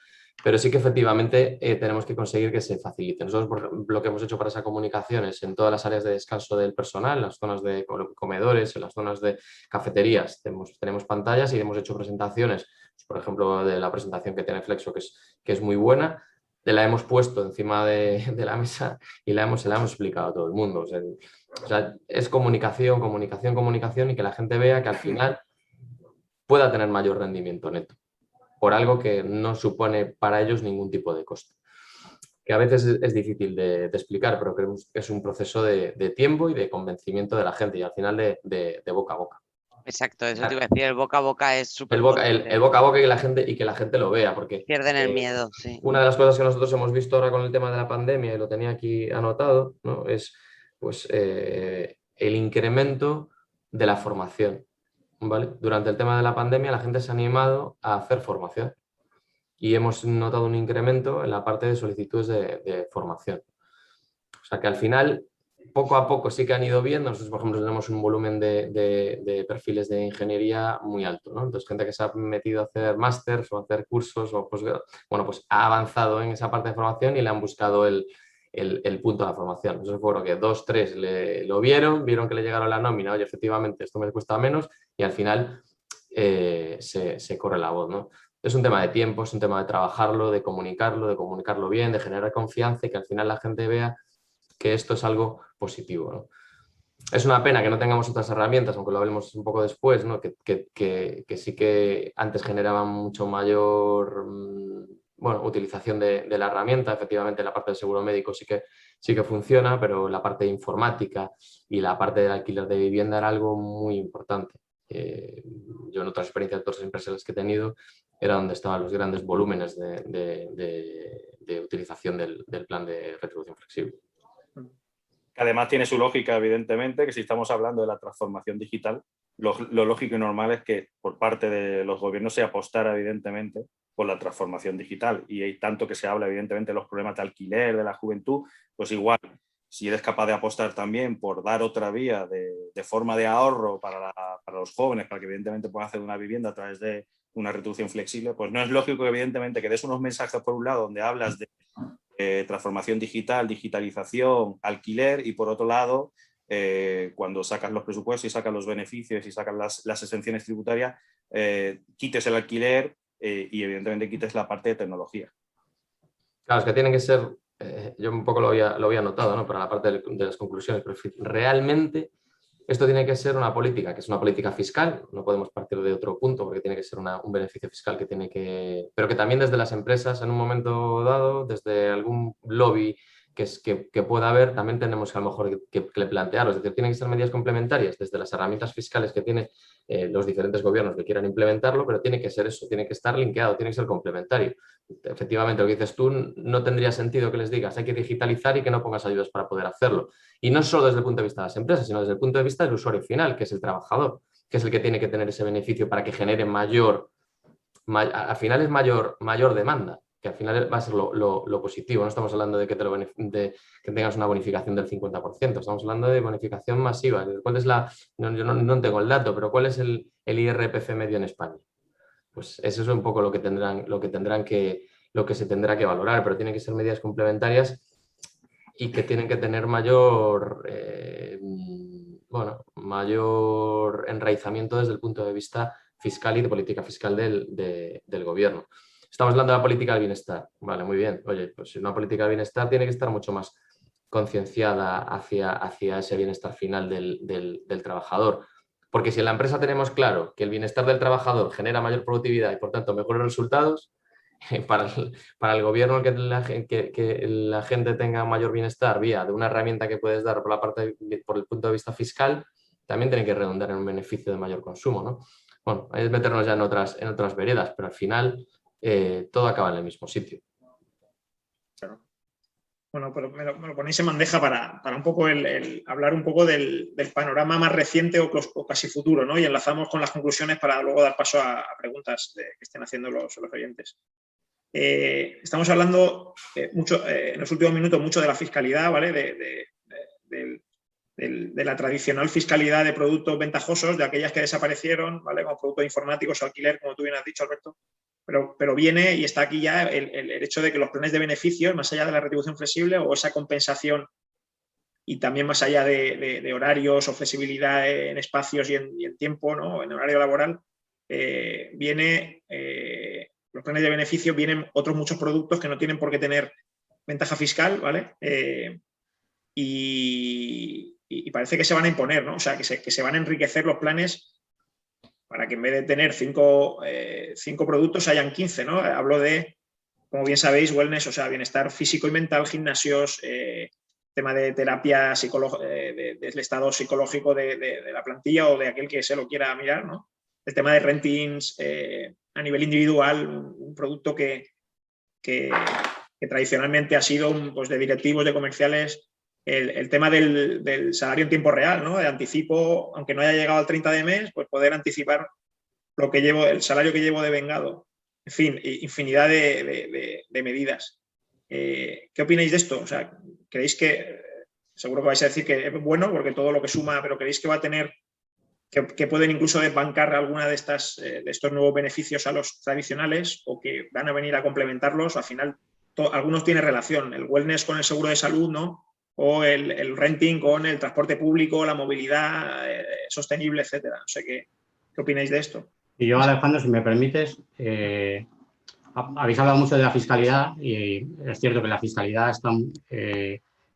Pero sí que efectivamente tenemos que conseguir que se facilite. Nosotros, por ejemplo, lo que hemos hecho para esa comunicación es en todas las áreas de descanso del personal, en las zonas de comedores, en las zonas de cafeterías, tenemos pantallas y hemos hecho presentaciones, pues, por ejemplo, de la presentación que tiene Flexo, que es muy buena, la hemos puesto encima de la mesa y se la hemos explicado a todo el mundo. O sea, es comunicación, y que la gente vea que al final pueda tener mayor rendimiento neto por algo que no supone para ellos ningún tipo de coste. Que a veces es difícil de explicar, pero creo que es un proceso de tiempo y de convencimiento de la gente, y al final de boca a boca. Exacto, eso te iba a decir, el boca a boca es súper el boca a boca y que la gente lo vea, porque pierden el miedo, sí. Una de las cosas que nosotros hemos visto ahora con el tema de la pandemia, y lo tenía aquí anotado, ¿no? Es pues, el incremento de la formación, ¿vale? Durante el tema de la pandemia la gente se ha animado a hacer formación. y hemos notado un incremento en la parte de solicitudes de formación. O sea que al final, poco a poco sí que han ido viendo. Nosotros, por ejemplo, tenemos un volumen de perfiles de ingeniería muy alto, ¿no? Entonces, gente que se ha metido a hacer másters o a hacer cursos, o bueno, pues ha avanzado en esa parte de formación y le han buscado el punto de la formación. Eso fue lo que 2, 3 lo vieron que le llegaron la nómina, oye, efectivamente, esto me cuesta menos, y al final se corre la voz, ¿no? Es un tema de tiempo, es un tema de trabajarlo, de comunicarlo bien, de generar confianza y que al final la gente vea que esto es algo positivo, ¿no? Es una pena que no tengamos otras herramientas, aunque lo hablemos un poco después, ¿no? que sí que antes generaban mucho mayor utilización de la herramienta. Efectivamente, la parte del seguro médico sí que funciona, pero la parte de informática y la parte del alquiler de vivienda era algo muy importante. Yo en otras experiencias de otras empresas que he tenido era donde estaban los grandes volúmenes de utilización del plan de retribución flexible. Además tiene su lógica, evidentemente, que si estamos hablando de la transformación digital, lo lógico y normal es que por parte de los gobiernos se apostara, evidentemente, por la transformación digital. Y hay tanto que se habla, evidentemente, de los problemas de alquiler, de la juventud, pues igual, si eres capaz de apostar también por dar otra vía de forma de ahorro para los jóvenes, para que evidentemente puedan hacer una vivienda a través de una retribución flexible, pues no es lógico, evidentemente, que des unos mensajes por un lado donde hablas de transformación digital, digitalización, alquiler, y por otro lado, cuando sacas los presupuestos y sacas los beneficios y sacas las exenciones tributarias, quites el alquiler y evidentemente quites la parte de tecnología. Claro, es que tienen que ser, yo un poco lo había notado, ¿no? Para la parte de las conclusiones, pero realmente esto tiene que ser una política, que es una política fiscal, no podemos partir de otro punto porque tiene que ser un beneficio fiscal que tiene que... Pero que también desde las empresas en un momento dado, desde algún lobby que pueda haber, también tenemos que a lo mejor que plantearlo. Es decir, tienen que ser medidas complementarias desde las herramientas fiscales que tienen los diferentes gobiernos que quieran implementarlo, pero tiene que ser eso, tiene que estar linkeado, tiene que ser complementario. Efectivamente, lo que dices tú, no tendría sentido que les digas hay que digitalizar y que no pongas ayudas para poder hacerlo. Y no solo desde el punto de vista de las empresas, sino desde el punto de vista del usuario final, que es el trabajador, que es el que tiene que tener ese beneficio para que genere al final es mayor demanda, que al final va a ser lo positivo. No estamos hablando de que tengas una bonificación del 50%, estamos hablando de bonificación masiva. ¿Cuál es yo no tengo el dato, pero ¿cuál es el IRPF medio en España? Pues eso es un poco lo que se tendrá que valorar, pero tienen que ser medidas complementarias y que tienen que tener mayor enraizamiento desde el punto de vista fiscal y de política fiscal del gobierno. Estamos hablando de la política del bienestar. Vale, muy bien. Oye, pues una política del bienestar tiene que estar mucho más concienciada hacia ese bienestar final del trabajador. Porque si en la empresa tenemos claro que el bienestar del trabajador genera mayor productividad y por tanto mejores resultados, para el gobierno que la gente tenga mayor bienestar vía de una herramienta que puedes dar por el punto de vista fiscal, también tiene que redundar en un beneficio de mayor consumo, ¿no? Bueno, ahí es meternos ya en otras veredas, pero al final todo acaba en el mismo sitio. Claro. Bueno, pero me lo ponéis en bandeja para un poco hablar un poco del panorama más reciente o casi futuro, ¿no? Y enlazamos con las conclusiones para luego dar paso a preguntas que estén haciendo los oyentes. Estamos hablando en los últimos minutos mucho de la fiscalidad, ¿vale? De la tradicional fiscalidad de productos ventajosos, de aquellas que desaparecieron, ¿vale? Como productos informáticos o alquiler, como tú bien has dicho, Alberto. Pero viene y está aquí ya el hecho de que los planes de beneficios, más allá de la retribución flexible o esa compensación y también más allá de horarios o flexibilidad en espacios y en tiempo, ¿no? En horario laboral, los planes de beneficio vienen otros muchos productos que no tienen por qué tener ventaja fiscal, ¿vale? Y parece que se van a imponer, ¿no? O sea, que se van a enriquecer los planes para que en vez de tener 5 productos hayan 15, ¿no? Hablo de, como bien sabéis, wellness, o sea, bienestar físico y mental, gimnasios, tema de terapia del estado psicológico de la plantilla o de aquel que se lo quiera mirar, ¿no? El tema de rentings a nivel individual, un producto que tradicionalmente ha sido pues, de directivos, de comerciales, el tema del salario en tiempo real, ¿no? De anticipo, aunque no haya llegado al 30 de mes, pues poder anticipar el salario que llevo devengado en fin, infinidad de medidas. ¿Qué opináis de esto? O sea, ¿creéis que, seguro que vais a decir que es bueno porque todo lo que suma, pero creéis que va a tener, que pueden incluso desbancar alguna de estos nuevos beneficios a los tradicionales o que van a venir a complementarlos? Al final, algunos tienen relación, el wellness con el seguro de salud, ¿no? O el renting con el transporte público, la movilidad sostenible, etcétera. No sé qué opináis de esto. Y yo, Alejandro, si me permites, habéis hablado mucho de la fiscalidad y es cierto que la fiscalidad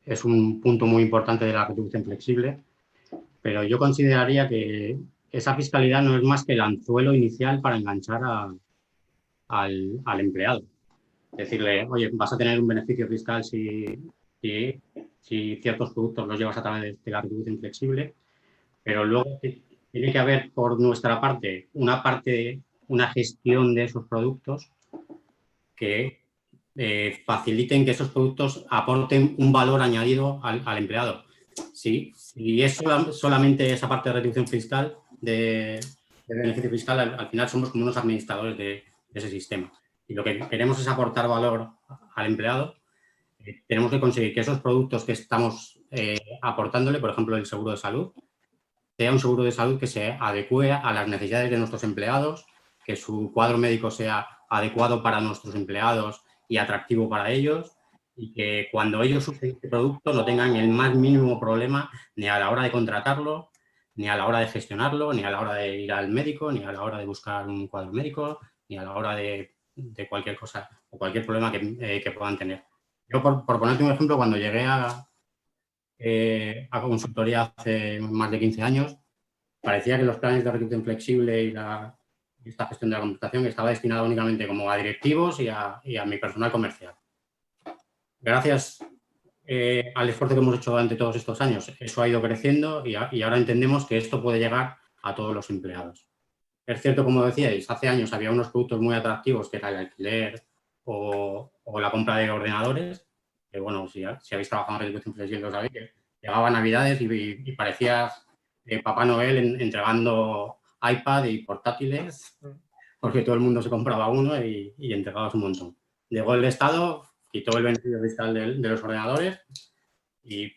es un punto muy importante de la retribución flexible, pero yo consideraría que esa fiscalidad no es más que el anzuelo inicial para enganchar al empleado. Decirle, oye, vas a tener un beneficio fiscal si ciertos productos los llevas a través de la retribución flexible, pero luego tiene que haber por nuestra parte una gestión de esos productos que faciliten que esos productos aporten un valor añadido al empleado. Si es solamente esa parte de retribución fiscal, de beneficio fiscal, al final somos como unos administradores de ese sistema. Y lo que queremos es aportar valor al empleado. Tenemos que conseguir que esos productos que estamos aportándole, por ejemplo, el seguro de salud, sea un seguro de salud que se adecue a las necesidades de nuestros empleados, que su cuadro médico sea adecuado para nuestros empleados y atractivo para ellos, y que cuando ellos usen este producto no tengan el más mínimo problema ni a la hora de contratarlo, ni a la hora de gestionarlo, ni a la hora de ir al médico, ni a la hora de buscar un cuadro médico, ni a la hora de cualquier cosa o cualquier problema que puedan tener. Yo, por ponerte un ejemplo, cuando llegué a consultoría hace más de 15 años, parecía que los planes de retribución flexible y esta gestión de la contratación estaba destinada únicamente como a directivos y a mi personal comercial. Gracias al esfuerzo que hemos hecho durante todos estos años, eso ha ido creciendo y ahora entendemos que esto puede llegar a todos los empleados. Es cierto, como decíais, hace años había unos productos muy atractivos que era el alquiler o la compra de ordenadores, que bueno, si habéis trabajado en retribución flexible lo sabéis, que llegaba Navidades y parecías Papá Noel entregando iPad y portátiles, porque todo el mundo se compraba uno y entregabas un montón. Llegó el Estado, quitó el beneficio fiscal de los ordenadores y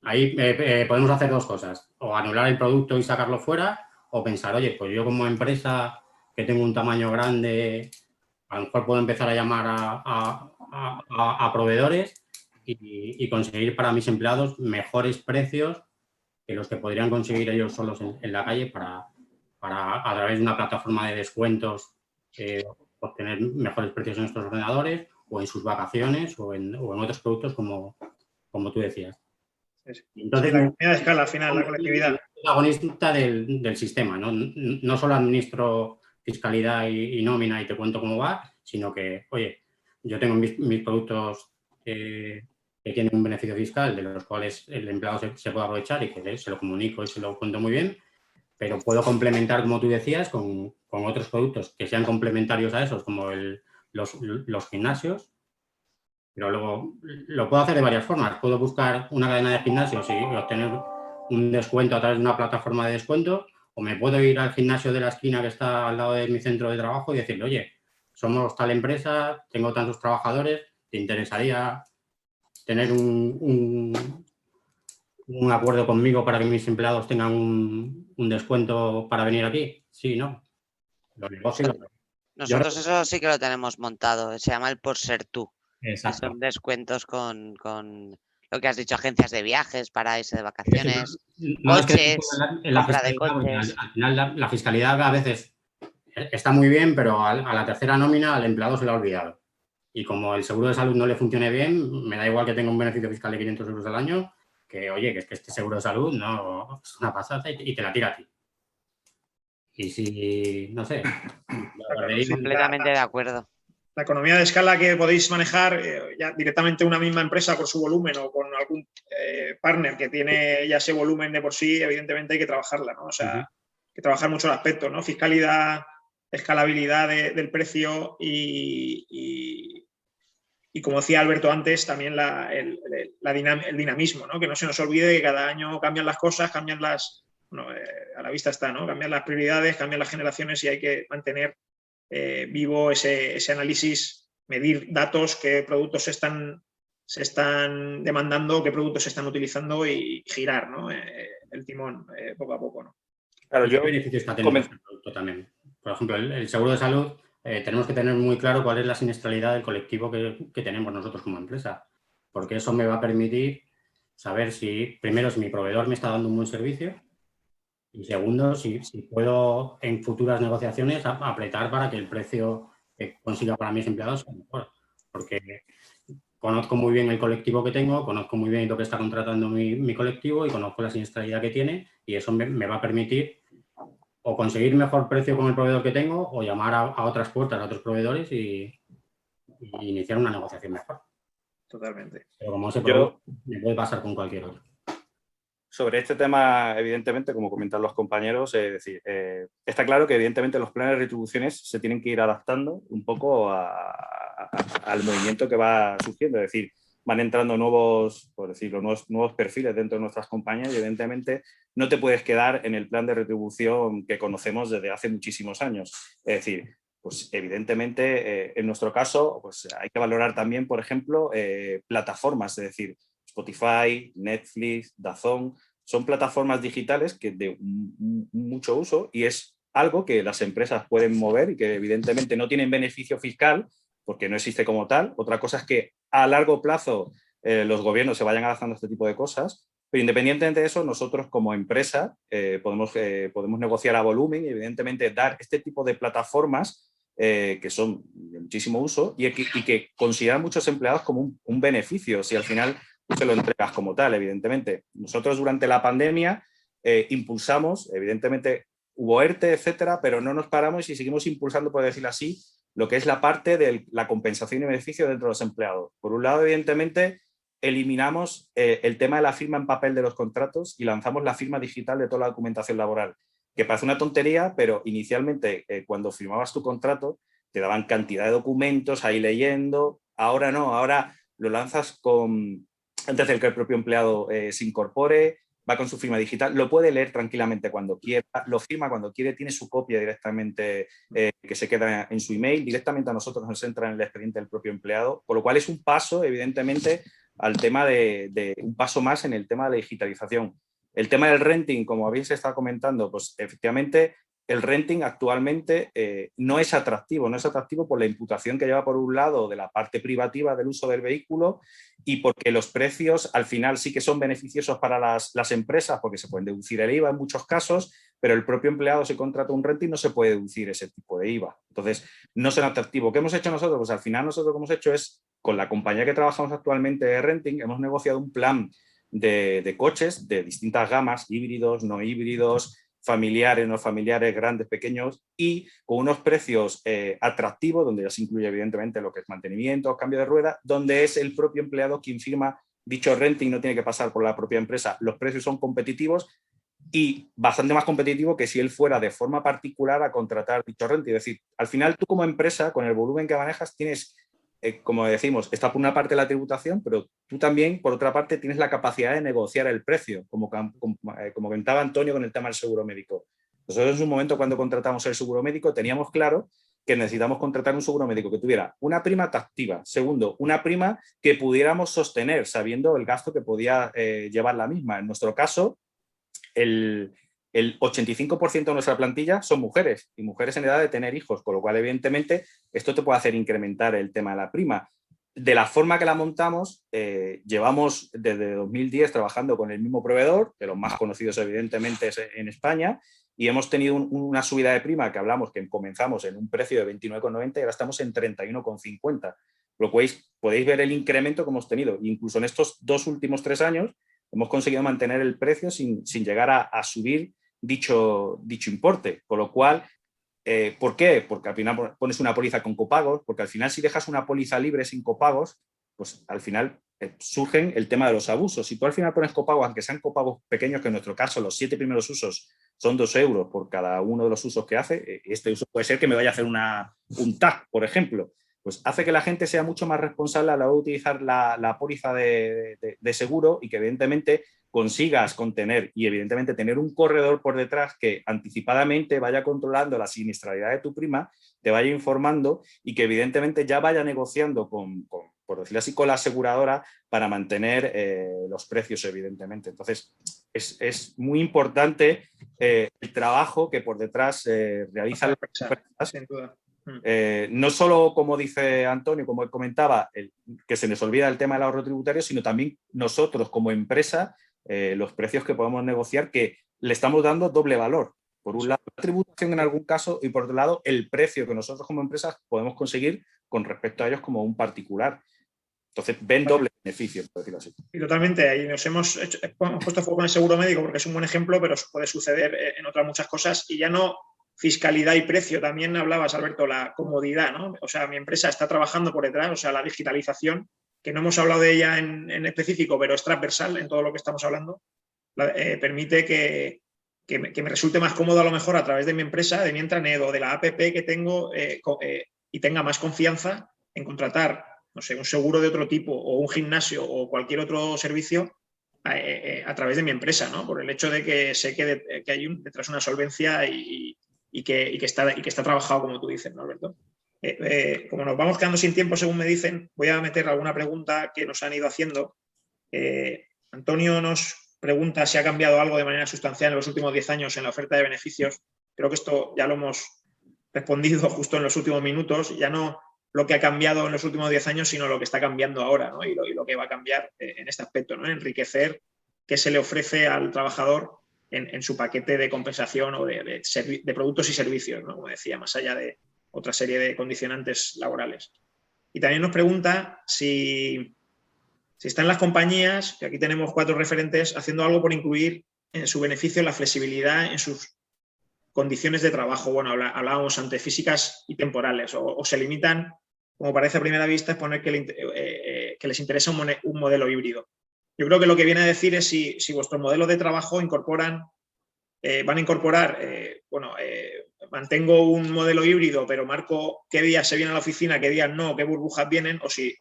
ahí podemos hacer dos cosas, o anular el producto y sacarlo fuera, o pensar, oye, pues yo como empresa que tengo un tamaño grande, a lo mejor puedo empezar a llamar a proveedores y conseguir para mis empleados mejores precios que los que podrían conseguir ellos solos en la calle para a través de una plataforma de descuentos obtener mejores precios en estos ordenadores o en sus vacaciones o en otros productos como tú decías. Entonces, la economía de escala, al final, la colectividad. Protagonista del sistema, no solo administro fiscalidad y nómina y te cuento cómo va, sino que, oye, yo tengo mis productos que tienen un beneficio fiscal de los cuales el empleado se puede aprovechar y que se lo comunico y se lo cuento muy bien, pero puedo complementar, como tú decías, con otros productos que sean complementarios a esos, como los gimnasios. Pero luego lo puedo hacer de varias formas. Puedo buscar una cadena de gimnasios y obtener un descuento a través de una plataforma de descuento, o me puedo ir al gimnasio de la esquina que está al lado de mi centro de trabajo y decirle, oye, somos tal empresa, tengo tantos trabajadores, ¿te interesaría tener un acuerdo conmigo para que mis empleados tengan un descuento para venir aquí? Sí, ¿no? Los negocios. Nosotros eso sí que lo tenemos montado, se llama el por ser tú. Exacto. Son descuentos con lo que has dicho, agencias de viajes para irse de vacaciones, coches, compra de coches. Al final la fiscalidad a veces está muy bien, pero a la tercera nómina al empleado se le ha olvidado. Y como el seguro de salud no le funcione bien, me da igual que tenga un beneficio fiscal de 500 euros al año, que oye, que es que este seguro de salud no es una pasada y te la tira a ti. Y si, no sé. Completamente de acuerdo. La economía de escala que podéis manejar ya directamente una misma empresa por su volumen o con algún partner que tiene ya ese volumen de por sí, evidentemente hay que trabajarla, ¿no? O sea, hay que trabajar mucho el aspecto, ¿no? Fiscalidad, escalabilidad del precio y como decía Alberto antes, también el dinamismo, ¿no? Que no se nos olvide que cada año cambian las cosas, cambian a la vista está, ¿no? Cambian las prioridades, cambian las generaciones y hay que mantener vivo ese análisis, medir datos, qué productos se están demandando, qué productos se están utilizando y girar, ¿no? El timón poco a poco, ¿no? Claro, ¿Y qué beneficios está teniendo este producto también? Por ejemplo, el seguro de salud, tenemos que tener muy claro cuál es la siniestralidad del colectivo que tenemos nosotros como empresa, porque eso me va a permitir saber si, primero, si mi proveedor me está dando un buen servicio y segundo, si puedo en futuras negociaciones apretar para que el precio que consiga para mis empleados sea mejor, porque conozco muy bien el colectivo que tengo, conozco muy bien lo que está contratando mi colectivo y conozco la siniestralidad que tiene y eso me va a permitir o conseguir mejor precio con el proveedor que tengo o llamar a otras puertas, a otros proveedores y iniciar una negociación mejor. Totalmente. Pero como ese producto me puede pasar con cualquier otro. Sobre este tema, evidentemente, como comentan los compañeros, es decir, está claro que evidentemente los planes de retribuciones se tienen que ir adaptando un poco al movimiento que va surgiendo. Es decir, van entrando nuevos, por decirlo, nuevos perfiles dentro de nuestras compañías y evidentemente no te puedes quedar en el plan de retribución que conocemos desde hace muchísimos años. Es decir, pues evidentemente en nuestro caso pues hay que valorar también, por ejemplo, plataformas, es decir, Spotify, Netflix, DAZN, son plataformas digitales que de mucho uso y es algo que las empresas pueden mover y que evidentemente no tienen beneficio fiscal porque no existe como tal. Otra cosa es que a largo plazo los gobiernos se vayan adaptando a este tipo de cosas, pero independientemente de eso, nosotros como empresa podemos negociar a volumen y evidentemente dar este tipo de plataformas que son de muchísimo uso y que consideran muchos empleados como un beneficio si al final se lo entregas como tal, evidentemente. Nosotros durante la pandemia impulsamos, evidentemente hubo ERTE, etcétera, pero no nos paramos y seguimos impulsando, por decirlo así, lo que es la parte de la compensación y beneficio dentro de los empleados. Por un lado, evidentemente, eliminamos el tema de la firma en papel de los contratos y lanzamos la firma digital de toda la documentación laboral, que parece una tontería, pero inicialmente cuando firmabas tu contrato te daban cantidad de documentos ahí leyendo, ahora no, ahora lo lanzas antes de que el propio empleado se incorpore, va con su firma digital, lo puede leer tranquilamente cuando quiera, lo firma cuando quiere, tiene su copia directamente que se queda en su email, directamente a nosotros nos entra en el expediente del propio empleado, con lo cual es un paso, evidentemente, al tema de un paso más en el tema de la digitalización. El tema del renting, como habéis estado comentando, pues efectivamente el renting actualmente no es atractivo por la imputación que lleva por un lado de la parte privativa del uso del vehículo y porque los precios al final sí que son beneficiosos para las empresas porque se pueden deducir el IVA en muchos casos, pero el propio empleado si contrata un renting no se puede deducir ese tipo de IVA. Entonces, no son atractivos. ¿Qué hemos hecho nosotros? Pues al final nosotros lo que hemos hecho es, con la compañía que trabajamos actualmente de renting, hemos negociado un plan de coches de distintas gamas, híbridos, no híbridos, familiares, no familiares, grandes, pequeños y con unos precios atractivos, donde ya se incluye evidentemente lo que es mantenimiento, cambio de rueda, donde es el propio empleado quien firma dicho renting, no tiene que pasar por la propia empresa. Los precios son competitivos y bastante más competitivos que si él fuera de forma particular a contratar dicho renting. Es decir, al final tú como empresa, con el volumen que manejas, tienes como decimos, está por una parte la tributación, pero tú también, por otra parte, tienes la capacidad de negociar el precio, como comentaba Antonio con el tema del seguro médico. Nosotros en un momento cuando contratamos el seguro médico teníamos claro que necesitamos contratar un seguro médico que tuviera una prima atractiva, segundo, una prima que pudiéramos sostener sabiendo el gasto que podía llevar la misma. En nuestro caso, el 85% de nuestra plantilla son mujeres y mujeres en edad de tener hijos, con lo cual evidentemente esto te puede hacer incrementar el tema de la prima. De la forma que la montamos, llevamos desde 2010 trabajando con el mismo proveedor, de los más conocidos evidentemente es en España, y hemos tenido una subida de prima que hablamos que comenzamos en un precio de 29,90 y ahora estamos en 31,50. Lo cual podéis ver el incremento que hemos tenido. Incluso en estos 2 últimos 3 años hemos conseguido mantener el precio sin llegar a subir dicho importe, con lo cual, ¿por qué? Porque al final pones una póliza con copagos, porque al final si dejas una póliza libre sin copagos, pues al final surgen el tema de los abusos. Si tú al final pones copagos, aunque sean copagos pequeños, que en nuestro caso los 7 primeros usos son 2 euros por cada uno de los usos que hace, este uso puede ser que me vaya a hacer un TAC, por ejemplo. pues hace que la gente sea mucho más responsable a la hora de utilizar la póliza de seguro y que evidentemente consigas contener y evidentemente tener un corredor por detrás que anticipadamente vaya controlando la siniestralidad de tu prima, te vaya informando y que evidentemente ya vaya negociando por decirlo así, con la aseguradora para mantener los precios, evidentemente. Entonces, es muy importante el trabajo que por detrás realizan las empresas. Sin duda. No solo, como dice Antonio, como él comentaba, que se les olvida el tema del ahorro tributario, sino también nosotros como empresa, los precios que podemos negociar, que le estamos dando doble valor. Por un lado, la tributación en algún caso y por otro lado, el precio que nosotros como empresas podemos conseguir con respecto a ellos como un particular. Entonces, ven doble beneficio, por decirlo así. Y totalmente, ahí hemos puesto foco en el seguro médico porque es un buen ejemplo, pero puede suceder en otras muchas cosas. Y ya no fiscalidad y precio, también hablabas, Alberto, la comodidad, ¿no? O sea, mi empresa está trabajando por detrás, o sea, la digitalización, que no hemos hablado de ella en específico, pero es transversal en todo lo que estamos hablando, permite que me resulte más cómodo a lo mejor a través de mi empresa, de mi intranet o de la app que tengo y tenga más confianza en contratar, no sé, un seguro de otro tipo o un gimnasio o cualquier otro servicio a través de mi empresa, ¿no? Por el hecho de que sé que hay detrás una solvencia y que está trabajado, como tú dices, ¿no, Alberto? Como nos vamos quedando sin tiempo, según me dicen, voy a meter alguna pregunta que nos han ido haciendo. Antonio nos pregunta si ha cambiado algo de manera sustancial en los últimos 10 años en la oferta de beneficios. Creo que esto ya lo hemos respondido justo en los últimos minutos. Ya no lo que ha cambiado en los últimos 10 años, sino lo que está cambiando ahora, ¿no? Y lo que va a cambiar en este aspecto, ¿no? Enriquecer qué se le ofrece al trabajador en su paquete de compensación o de productos y servicios, ¿no? Como decía, más allá de otra serie de condicionantes laborales. Y también nos pregunta si están las compañías, que aquí tenemos 4 referentes, haciendo algo por incluir en su beneficio la flexibilidad en sus condiciones de trabajo. Bueno, hablábamos antes, físicas y temporales, o se limitan, como parece a primera vista, es poner que les interesa un modelo híbrido. Yo creo que lo que viene a decir es si vuestros modelos de trabajo van a incorporar, mantengo un modelo híbrido, pero marco qué días se viene a la oficina, qué días no, qué burbujas vienen, o si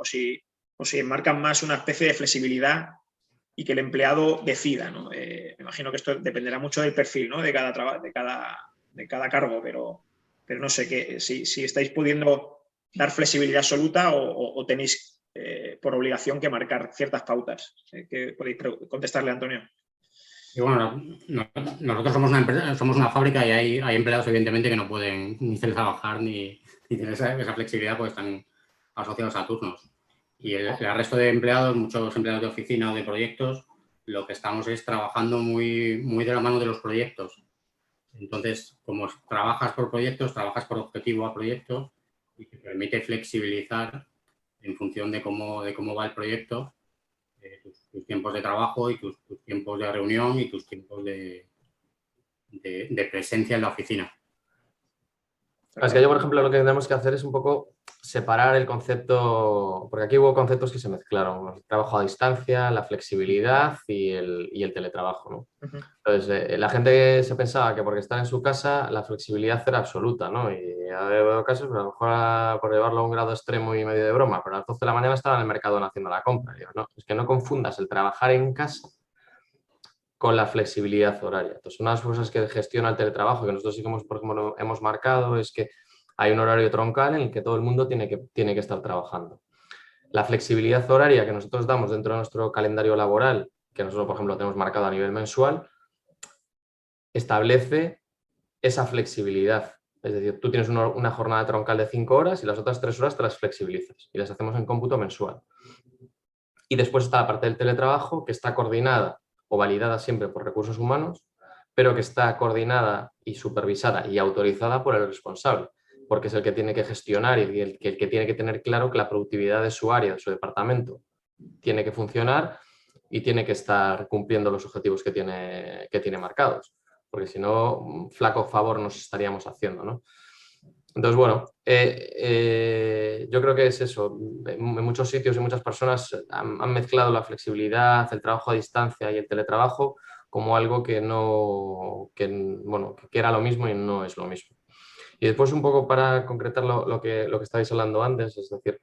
marcan más una especie de flexibilidad y que el empleado decida, ¿no? Me imagino que esto dependerá mucho del perfil, ¿no? de cada cargo, pero no sé si estáis pudiendo dar flexibilidad absoluta o tenéis por obligación que marcar ciertas pautas. ¿Qué podéis contestarle, Antonio? Y bueno, nosotros somos una empresa, somos una fábrica y hay empleados evidentemente que no pueden ni trabajar ni tener esa flexibilidad porque están asociados a turnos. Y el resto de empleados, muchos empleados de oficina o de proyectos, lo que estamos es trabajando muy de la mano de los proyectos. Entonces, como trabajas por proyectos, trabajas por objetivo a proyecto y te permite flexibilizar en función de cómo va el proyecto, tus tiempos de trabajo y tus tiempos de reunión y tus tiempos de presencia en la oficina. Es que yo, por ejemplo, lo que tenemos que hacer es un poco separar el concepto, porque aquí hubo conceptos que se mezclaron, el trabajo a distancia, la flexibilidad y el teletrabajo, ¿no? Entonces, la gente se pensaba que porque están en su casa la flexibilidad era absoluta, ¿no? Y ha habido casos, a lo mejor por llevarlo a un grado extremo y medio de broma, pero a las 12 de la mañana estaba en el Mercadona haciendo la compra. Digo, no, es que no confundas el trabajar en casa con la flexibilidad horaria. Entonces, una de las cosas que gestiona el teletrabajo, que nosotros sí que hemos marcado, es que hay un horario troncal en el que todo el mundo tiene que estar trabajando. La flexibilidad horaria que nosotros damos dentro de nuestro calendario laboral, que nosotros, por ejemplo, tenemos marcado a nivel mensual, establece esa flexibilidad. Es decir, tú tienes una jornada troncal de 5 horas y las otras 3 horas te las flexibilizas y las hacemos en cómputo mensual. Y después está la parte del teletrabajo, que está coordinada o validada siempre por recursos humanos, pero que está coordinada y supervisada y autorizada por el responsable, porque es el que tiene que gestionar y el que tiene que tener claro que la productividad de su área, de su departamento, tiene que funcionar y tiene que estar cumpliendo los objetivos que tiene marcados, porque si no, flaco favor nos estaríamos haciendo, ¿no? Entonces, bueno, yo creo que es eso. En muchos sitios y muchas personas han mezclado la flexibilidad, el trabajo a distancia y el teletrabajo como algo que era lo mismo y no es lo mismo. Y después un poco para concretar lo que estabais hablando antes, es decir,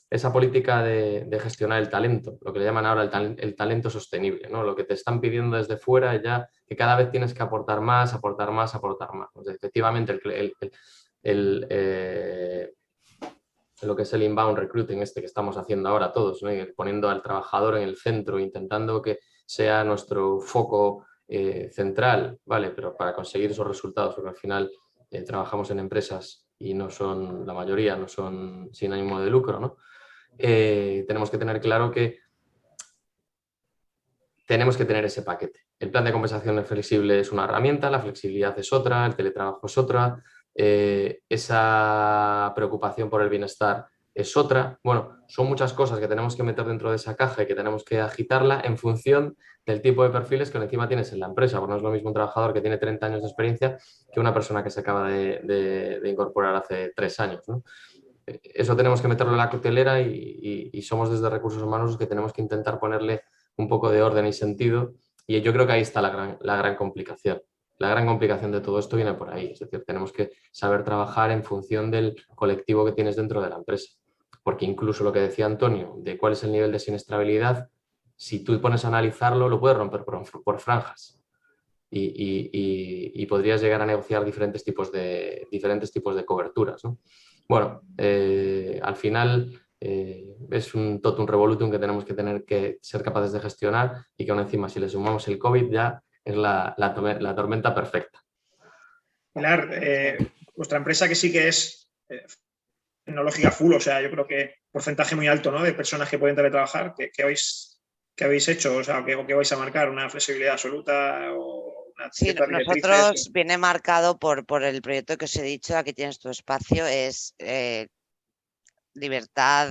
esa política de gestionar el talento, lo que le llaman ahora el talento sostenible, ¿no? Lo que te están pidiendo desde fuera ya, que cada vez tienes que aportar más, aportar más, aportar más. O sea, efectivamente, lo que es el inbound recruiting que estamos haciendo ahora todos, ¿no? Poniendo al trabajador en el centro, intentando que sea nuestro foco central, ¿vale? Pero para conseguir esos resultados, porque al final trabajamos en empresas y no son, la mayoría no son sin ánimo de lucro, ¿no? Tenemos que tener claro que tenemos que tener ese paquete. El plan de compensación flexible es una herramienta, la flexibilidad es otra, el teletrabajo es otra, esa preocupación por el bienestar es otra. Bueno, son muchas cosas que tenemos que meter dentro de esa caja y que tenemos que agitarla en función del tipo de perfiles que encima tienes en la empresa, porque no es lo mismo un trabajador que tiene 30 años de experiencia que una persona que se acaba de incorporar hace 3 años, ¿no? Eso tenemos que meterlo en la coctelera y somos desde Recursos Humanos los que tenemos que intentar ponerle un poco de orden y sentido, y yo creo que ahí está la gran complicación. La gran complicación de todo esto viene por ahí, es decir, tenemos que saber trabajar en función del colectivo que tienes dentro de la empresa, porque incluso lo que decía Antonio, de cuál es el nivel de siniestrabilidad, si tú pones a analizarlo, lo puedes romper por franjas y podrías llegar a negociar diferentes tipos de coberturas, ¿no? Bueno, al final es un totum revolutum que tenemos que tener que ser capaces de gestionar y que aún encima si le sumamos el COVID ya es la tormenta perfecta. Pilar, vuestra empresa que sí que es tecnológica full, o sea, yo creo que porcentaje muy alto, ¿no?, de personas que pueden teletrabajar, ¿qué habéis hecho? O sea, ¿qué vais a marcar? ¿Una flexibilidad absoluta o una Sí, ciertas nosotros directrices? viene marcado por el proyecto que os he dicho, aquí tienes tu espacio, es libertad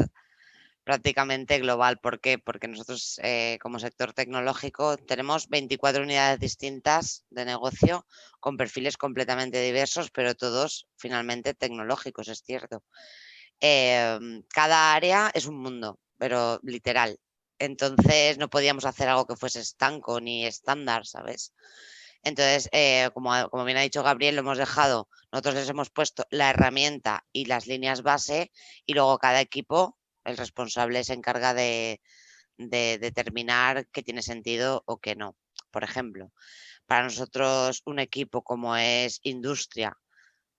prácticamente global. ¿Por qué? Porque nosotros como sector tecnológico tenemos 24 unidades distintas de negocio con perfiles completamente diversos, pero todos finalmente tecnológicos, es cierto. Cada área es un mundo, pero literal. Entonces no podíamos hacer algo que fuese estanco ni estándar, ¿sabes? Entonces, como bien ha dicho Gabriel, lo hemos dejado, nosotros les hemos puesto la herramienta y las líneas base y luego cada equipo, el responsable se encarga de determinar qué tiene sentido o qué no. Por ejemplo, para nosotros un equipo como es industria,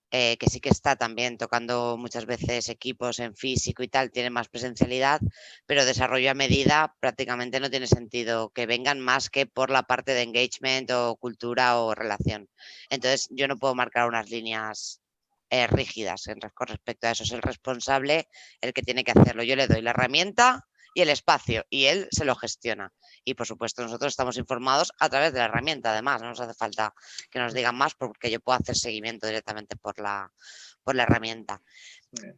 que sí que está también tocando muchas veces equipos en físico y tal, tiene más presencialidad, pero desarrollo a medida prácticamente no tiene sentido que vengan más que por la parte de engagement o cultura o relación. Entonces yo no puedo marcar unas líneas rígidas con respecto a eso. Es el responsable el que tiene que hacerlo. Yo le doy la herramienta y el espacio y él se lo gestiona. Y por supuesto nosotros estamos informados a través de la herramienta, además, no nos hace falta que nos digan más porque yo puedo hacer seguimiento directamente por la herramienta.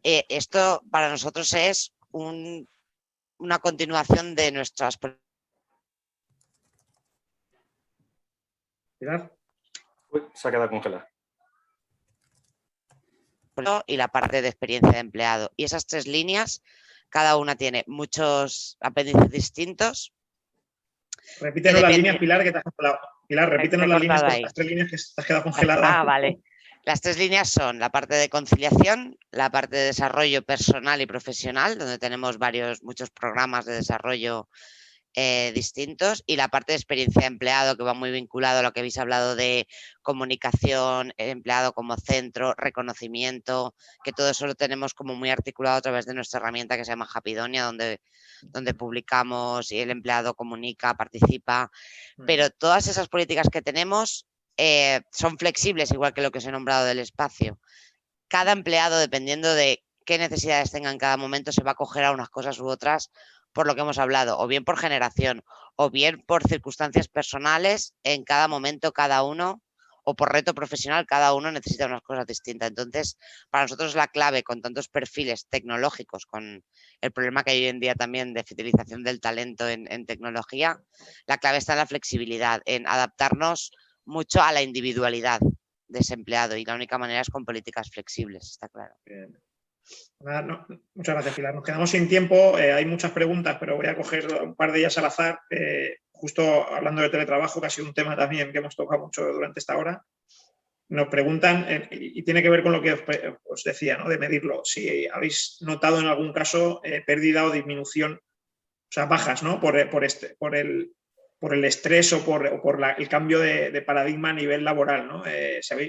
Esto para nosotros es una continuación de nuestras... Pilar. Uy, se ha quedado congelada. Y la parte de experiencia de empleado. Y esas 3 líneas, cada una tiene muchos apéndices distintos. Repítenos las líneas, Pilar, que te has congelado. Pilar, repítenos las 3 líneas que te has quedado congelada. Ah, vale. Las 3 líneas son la parte de conciliación, la parte de desarrollo personal y profesional, donde tenemos muchos programas de desarrollo distintos, y la parte de experiencia de empleado, que va muy vinculado a lo que habéis hablado de comunicación, empleado como centro, reconocimiento, que todo eso lo tenemos como muy articulado a través de nuestra herramienta que se llama Hapidonia, donde publicamos y el empleado comunica, participa, pero todas esas políticas que tenemos son flexibles, igual que lo que os he nombrado del espacio. Cada empleado, dependiendo de qué necesidades tenga en cada momento, se va a acoger a unas cosas u otras por lo que hemos hablado, o bien por generación, o bien por circunstancias personales, en cada momento cada uno, o por reto profesional, cada uno necesita unas cosas distintas. Entonces, para nosotros la clave con tantos perfiles tecnológicos, con el problema que hay hoy en día también de fidelización del talento en tecnología, la clave está en la flexibilidad, en adaptarnos mucho a la individualidad de ese empleado, y la única manera es con políticas flexibles, está claro. Bien. No, muchas gracias, Pilar. Nos quedamos sin tiempo, hay muchas preguntas, pero voy a coger un par de ellas al azar. Justo hablando de teletrabajo, que ha sido un tema también que hemos tocado mucho durante esta hora. nos preguntan, y tiene que ver con lo que os decía, ¿no? De medirlo, si habéis notado en algún caso pérdida o disminución, o sea, bajas, ¿no? por el estrés o por el cambio de paradigma a nivel laboral, ¿no?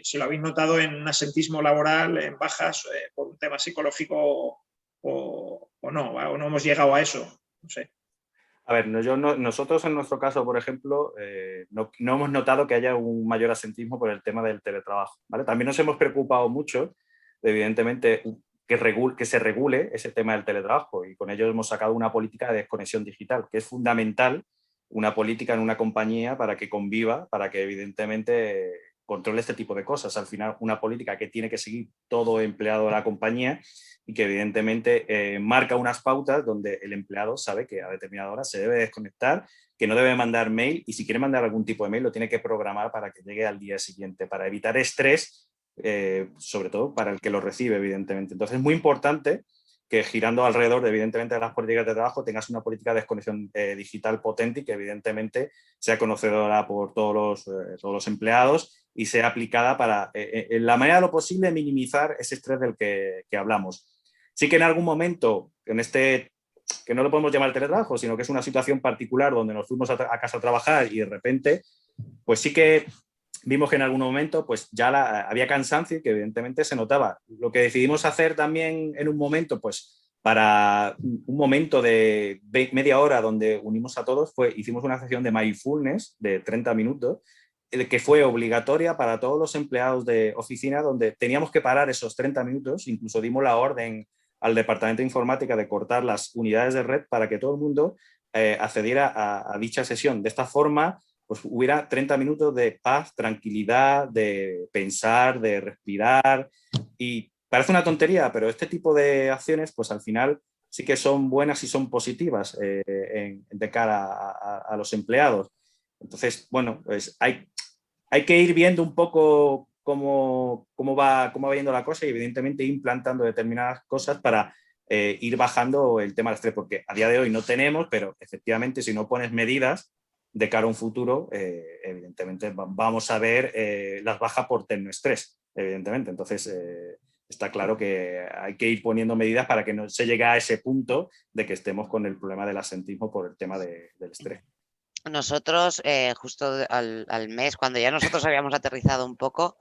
Si lo habéis notado en un asentismo laboral, en bajas, por un tema psicológico o no, o no hemos llegado a eso, no sé. A ver, nosotros en nuestro caso, por ejemplo, no hemos notado que haya un mayor asentismo por el tema del teletrabajo, ¿vale? También nos hemos preocupado mucho, evidentemente, que se regule ese tema del teletrabajo, y con ello hemos sacado una política de desconexión digital, que es fundamental, una política en una compañía para que conviva, para que evidentemente controle este tipo de cosas. Al final, una política que tiene que seguir todo empleado de la compañía y que evidentemente marca unas pautas donde el empleado sabe que a determinada hora se debe desconectar, que no debe mandar mail, y si quiere mandar algún tipo de mail lo tiene que programar para que llegue al día siguiente, para evitar estrés, sobre todo para el que lo recibe, evidentemente. Entonces es muy importante que, girando alrededor, evidentemente, de las políticas de trabajo, tengas una política de desconexión digital potente y que evidentemente sea conocedora por todos los empleados y sea aplicada para, en la manera de lo posible, minimizar ese estrés del que hablamos. Sí que en algún momento, que no lo podemos llamar teletrabajo, sino que es una situación particular donde nos fuimos a casa a trabajar y de repente, pues sí que vimos que en algún momento pues ya había cansancio y que evidentemente se notaba. Lo que decidimos hacer también en un momento, pues para un momento de media hora donde unimos a todos, hicimos una sesión de mindfulness de 30 minutos, que fue obligatoria para todos los empleados de oficina, donde teníamos que parar esos 30 minutos, incluso dimos la orden al departamento de informática de cortar las unidades de red para que todo el mundo accediera a dicha sesión. De esta forma, pues hubiera 30 minutos de paz, tranquilidad, de pensar, de respirar. Y parece una tontería, pero este tipo de acciones, pues al final sí que son buenas y son positivas de cara a los empleados. Entonces, bueno, pues hay que ir viendo un poco cómo va yendo la cosa y evidentemente implantando determinadas cosas para ir bajando el tema del estrés, porque a día de hoy no tenemos, pero efectivamente si no pones medidas de cara a un futuro, evidentemente vamos a ver las bajas por tecnoestrés, evidentemente. Entonces, está claro que hay que ir poniendo medidas para que no se llegue a ese punto de que estemos con el problema del asentismo por el tema del estrés. Nosotros, justo al mes, cuando ya nosotros habíamos aterrizado un poco,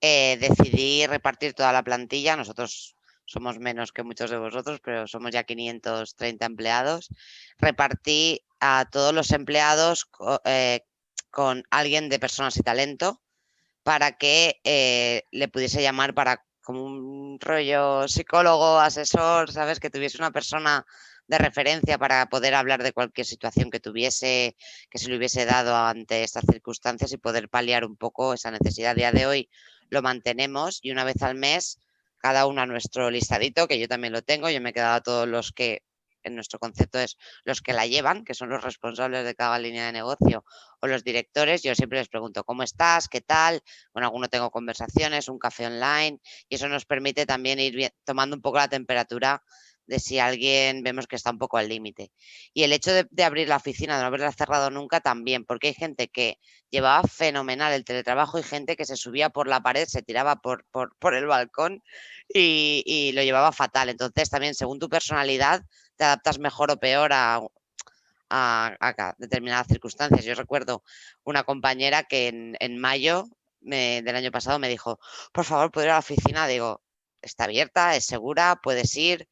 decidí repartir toda la plantilla. Nosotros somos menos que muchos de vosotros, pero somos ya 530 empleados. Repartí a todos los empleados con alguien de personas y talento para que le pudiese llamar para como un rollo psicólogo, asesor, ¿sabes? Que tuviese una persona de referencia para poder hablar de cualquier situación que tuviese, que se le hubiese dado ante estas circunstancias y poder paliar un poco esa necesidad. A día de hoy lo mantenemos y una vez al mes, cada uno a nuestro listadito, que yo también lo tengo, yo me he quedado a todos los que, en nuestro concepto es los que la llevan, que son los responsables de cada línea de negocio o los directores. Yo siempre les pregunto, ¿cómo estás? ¿Qué tal? Con alguno tengo conversaciones, un café online, y eso nos permite también ir tomando un poco la temperatura de si alguien vemos que está un poco al límite. Y el hecho de abrir la oficina, de no haberla cerrado nunca, también, porque hay gente que llevaba fenomenal el teletrabajo y gente que se subía por la pared, se tiraba por el balcón y lo llevaba fatal. Entonces, también, según tu personalidad, te adaptas mejor o peor a determinadas circunstancias. Yo recuerdo una compañera que en mayo del año pasado me dijo, por favor, ¿puedo ir a la oficina? Digo, está abierta, es segura, puedes ir.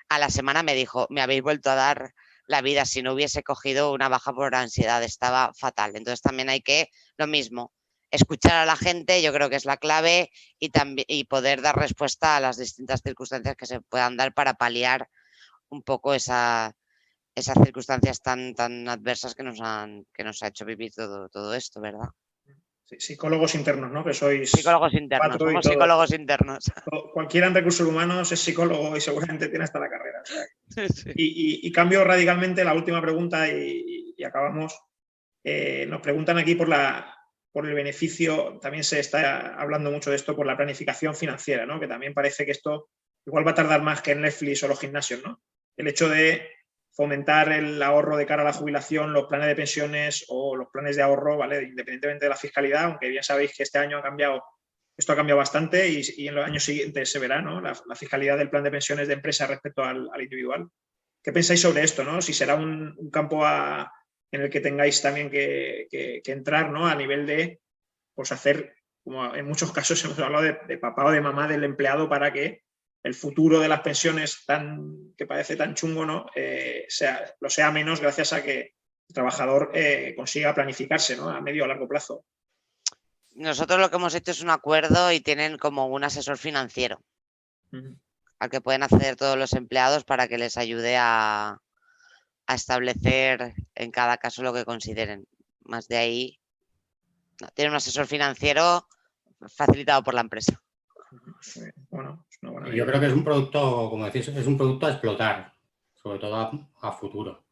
A la semana me dijo, me habéis vuelto a dar la vida, si no hubiese cogido una baja por ansiedad, estaba fatal. Entonces también hay que, lo mismo, escuchar a la gente, yo creo que es la clave, y poder dar respuesta a las distintas circunstancias que se puedan dar para paliar un poco esas circunstancias tan adversas que nos ha hecho vivir todo esto, ¿verdad? Sí, psicólogos internos, ¿no? Que sois psicólogos internos, somos psicólogos internos. Cualquiera en recursos humanos es psicólogo y seguramente tiene hasta la carrera. O sea, sí. Y cambio radicalmente la última pregunta y acabamos. Nos preguntan aquí por el beneficio, también se está hablando mucho de esto por la planificación financiera, ¿no? Que también parece que esto igual va a tardar más que en Netflix o los gimnasios, ¿no? El hecho de fomentar el ahorro de cara a la jubilación, los planes de pensiones o los planes de ahorro, ¿vale? Independientemente de la fiscalidad, aunque bien sabéis que este año ha cambiado Esto ha cambiado bastante y en los años siguientes se verá, ¿no? La fiscalidad del plan de pensiones de empresa respecto al individual. ¿Qué pensáis sobre esto, ¿no? Si será un campo en el que tengáis también que entrar, ¿no? A nivel de pues hacer, como en muchos casos hemos hablado de papá o de mamá del empleado para que el futuro de las pensiones que parece tan chungo, ¿no? Lo sea menos gracias a que el trabajador consiga planificarse, ¿no? A medio o largo plazo. Nosotros lo que hemos hecho es un acuerdo y tienen como un asesor financiero al que pueden acceder todos los empleados para que les ayude a establecer en cada caso lo que consideren. Más de ahí, no, tiene un asesor financiero facilitado por la empresa. Bueno, es una buena Yo creo que es un producto, como decís, es un producto a explotar, sobre todo a futuro.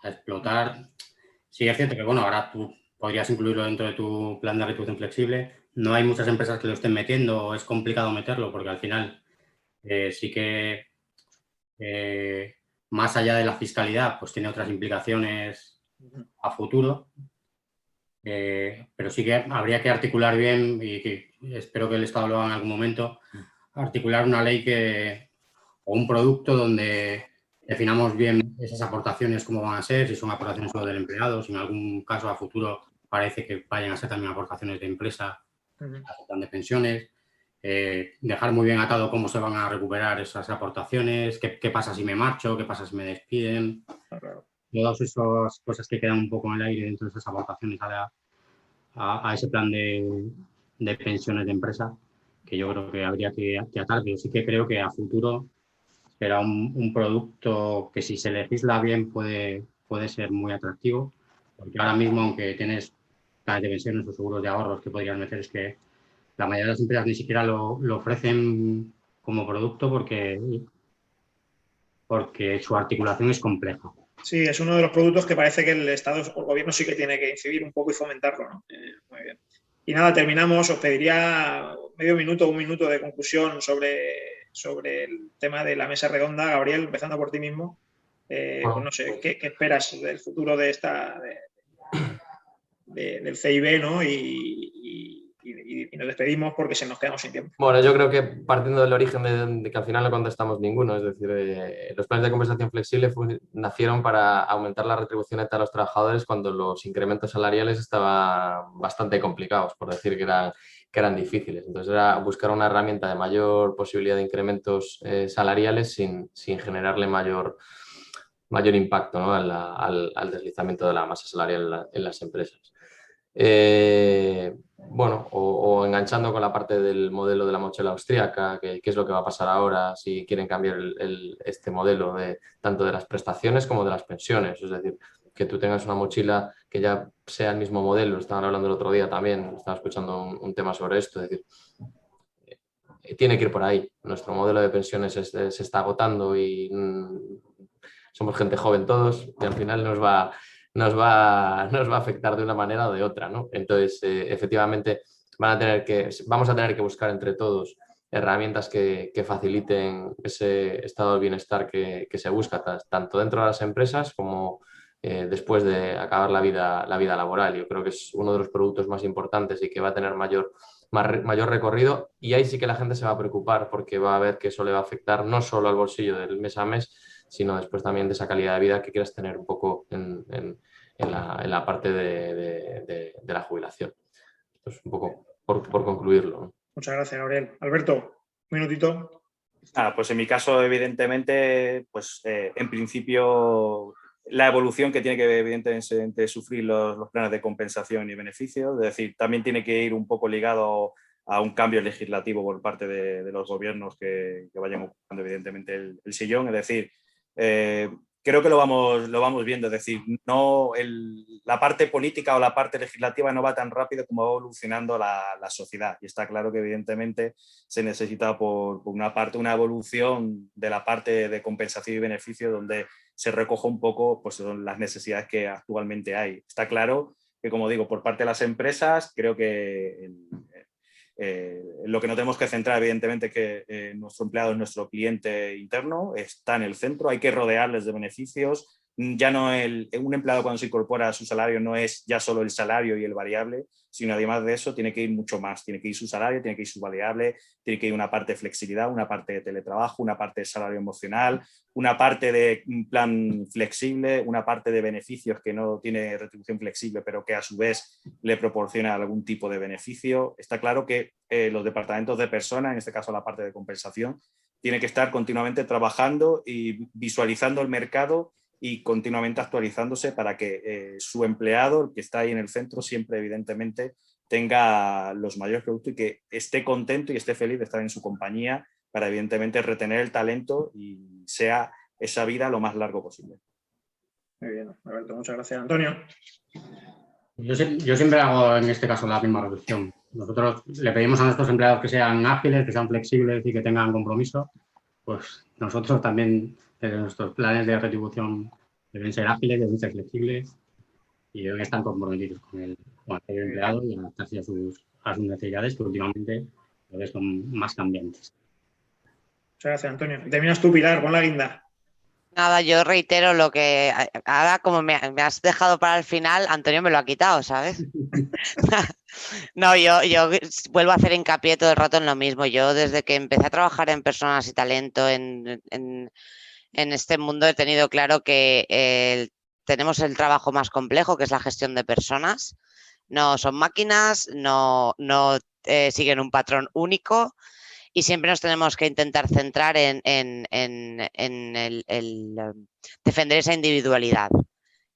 A explotar. Sí, es cierto que, bueno, ahora tú podrías incluirlo dentro de tu plan de retribución flexible. No hay muchas empresas que lo estén metiendo, es complicado meterlo porque al final sí que más allá de la fiscalidad, pues tiene otras implicaciones a futuro. Pero sí que habría que articular bien, y espero que el Estado lo haga en algún momento, articular una ley o un producto donde definamos bien esas aportaciones, cómo van a ser, si son aportaciones solo del empleado, si en algún caso a futuro parece que vayan a ser también aportaciones de empresa al plan de pensiones. Dejar muy bien atado cómo se van a recuperar esas aportaciones, qué pasa si me marcho, qué pasa si me despiden. Todas esas cosas que quedan un poco en el aire dentro de esas aportaciones a ese plan de pensiones de empresa, que yo creo que habría que atar, pero sí que creo que a futuro será un producto que si se legisla bien puede ser muy atractivo, porque ahora mismo, aunque tienes planes de pensiones o seguros de ahorros que podrías meter, es que la mayoría de las empresas ni siquiera lo ofrecen como producto porque su articulación es compleja. Sí, es uno de los productos que parece que el Estado o el Gobierno sí que tiene que incidir un poco y fomentarlo, ¿no? Muy bien. Y nada, terminamos. Os pediría medio minuto, un minuto de conclusión sobre el tema de la mesa redonda. Gabriel, empezando por ti mismo. Pues no sé, ¿qué esperas del futuro de del CIB, ¿no? Y nos despedimos porque se nos quedamos sin tiempo. Bueno, yo creo que partiendo del origen de que al final no contestamos ninguno, es decir, los planes de compensación flexible nacieron para aumentar la retribución neta a los trabajadores cuando los incrementos salariales estaban bastante complicados, por decir que eran difíciles. Entonces era buscar una herramienta de mayor posibilidad de incrementos salariales sin generarle mayor impacto, ¿no? al deslizamiento de la masa salarial en las empresas. Bueno, o enganchando con la parte del modelo de la mochila austríaca, qué es lo que va a pasar ahora si quieren cambiar este modelo tanto de las prestaciones como de las pensiones. Es decir, que tú tengas una mochila que ya sea el mismo modelo. Estaban hablando el otro día también, estaba escuchando un tema sobre esto. Es decir, tiene que ir por ahí. Nuestro modelo de pensiones se está agotando y somos gente joven todos y al final nos va a afectar de una manera o de otra, ¿no? Entonces, efectivamente, vamos a tener que buscar entre todos herramientas que faciliten ese estado del bienestar que se busca, tanto dentro de las empresas como después de acabar la vida laboral. Yo creo que es uno de los productos más importantes y que va a tener mayor recorrido, y ahí sí que la gente se va a preocupar porque va a ver que eso le va a afectar no solo al bolsillo del mes a mes, sino después también de esa calidad de vida que quieras tener un poco en la parte de la jubilación. Esto es un poco por concluirlo, ¿no? Muchas gracias, Gabriel. Alberto, un minutito. Pues en mi caso, evidentemente, pues en principio la evolución que tiene que evidentemente sufrir los planes de compensación y beneficios, es decir, también tiene que ir un poco ligado a un cambio legislativo por parte de los gobiernos que vayan ocupando evidentemente el sillón, es decir, creo que lo vamos viendo, es decir, la parte política o la parte legislativa no va tan rápido como va evolucionando la sociedad, y está claro que evidentemente se necesita por una parte una evolución de la parte de compensación y beneficio donde se recoja un poco pues, son las necesidades que actualmente hay. Está claro que, como digo, por parte de las empresas, creo que lo que no tenemos que centrar, evidentemente, es que nuestro empleado es nuestro cliente interno, está en el centro, hay que rodearles de beneficios. Ya no un empleado cuando se incorpora a su salario no es ya solo el salario y el variable, sino además de eso tiene que ir mucho más. Tiene que ir su salario, tiene que ir su variable, tiene que ir una parte de flexibilidad, una parte de teletrabajo, una parte de salario emocional, una parte de un plan flexible, una parte de beneficios que no tiene retribución flexible, pero que a su vez le proporciona algún tipo de beneficio. Está claro que los departamentos de personas, en este caso la parte de compensación, tiene que estar continuamente trabajando y visualizando el mercado y continuamente actualizándose para que su empleado, el que está ahí en el centro, siempre evidentemente tenga los mayores productos y que esté contento y esté feliz de estar en su compañía para evidentemente retener el talento y sea esa vida lo más largo posible. Muy bien, Alberto, muchas gracias. Antonio. Yo siempre hago en este caso la misma reflexión. Nosotros le pedimos a nuestros empleados que sean ágiles, que sean flexibles y que tengan compromiso. Pues nosotros también, desde nuestros planes de retribución, deben ser ágiles, deben ser flexibles y deben estar comprometidos con el empleado y adaptarse a sus necesidades, que últimamente son más cambiantes. Muchas gracias, Antonio. Y terminas tú, Pilar, con la guinda. Nada, yo reitero lo que ahora, como me has dejado para el final, Antonio me lo ha quitado, ¿sabes? No, yo vuelvo a hacer hincapié todo el rato en lo mismo. Yo desde que empecé a trabajar en personas y talento en este mundo he tenido claro que tenemos el trabajo más complejo, que es la gestión de personas. No son máquinas, no siguen un patrón único. Y siempre nos tenemos que intentar centrar en el defender esa individualidad,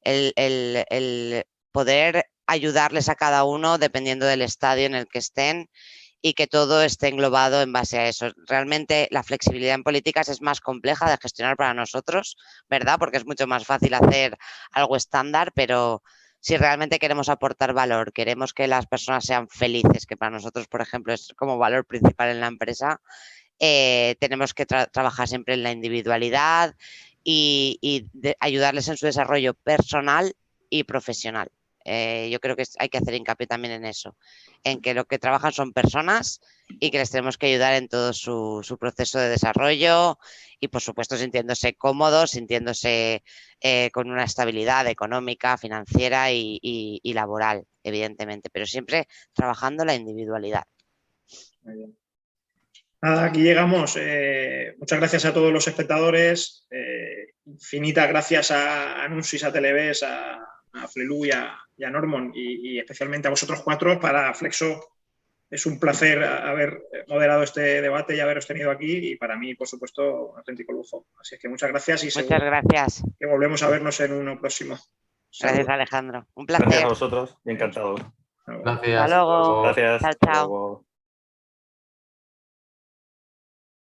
el poder ayudarles a cada uno dependiendo del estadio en el que estén y que todo esté englobado en base a eso. Realmente la flexibilidad en políticas es más compleja de gestionar para nosotros, ¿verdad? Porque es mucho más fácil hacer algo estándar, pero si realmente queremos aportar valor, queremos que las personas sean felices, que para nosotros, por ejemplo, es como valor principal en la empresa, tenemos que trabajar siempre en la individualidad y ayudarles en su desarrollo personal y profesional. Yo creo que hay que hacer hincapié también en eso, en que lo que trabajan son personas y que les tenemos que ayudar en todo su proceso de desarrollo y, por supuesto, sintiéndose cómodos, sintiéndose con una estabilidad económica, financiera y laboral, evidentemente, pero siempre trabajando la individualidad. Muy bien. Nada, aquí llegamos. Muchas gracias a todos los espectadores. Infinitas gracias a Anuncis, a Televes, a Flelu y a Normon y especialmente a vosotros cuatro. Para Flexo es un placer haber moderado este debate y haberos tenido aquí y para mí, por supuesto, un auténtico lujo. Así es que muchas gracias y muchas gracias. Que volvemos a vernos en uno próximo. Gracias, Alejandro. Un placer. Gracias a vosotros y encantado. Gracias. Hasta luego. Gracias. Chao, chao. Hasta luego.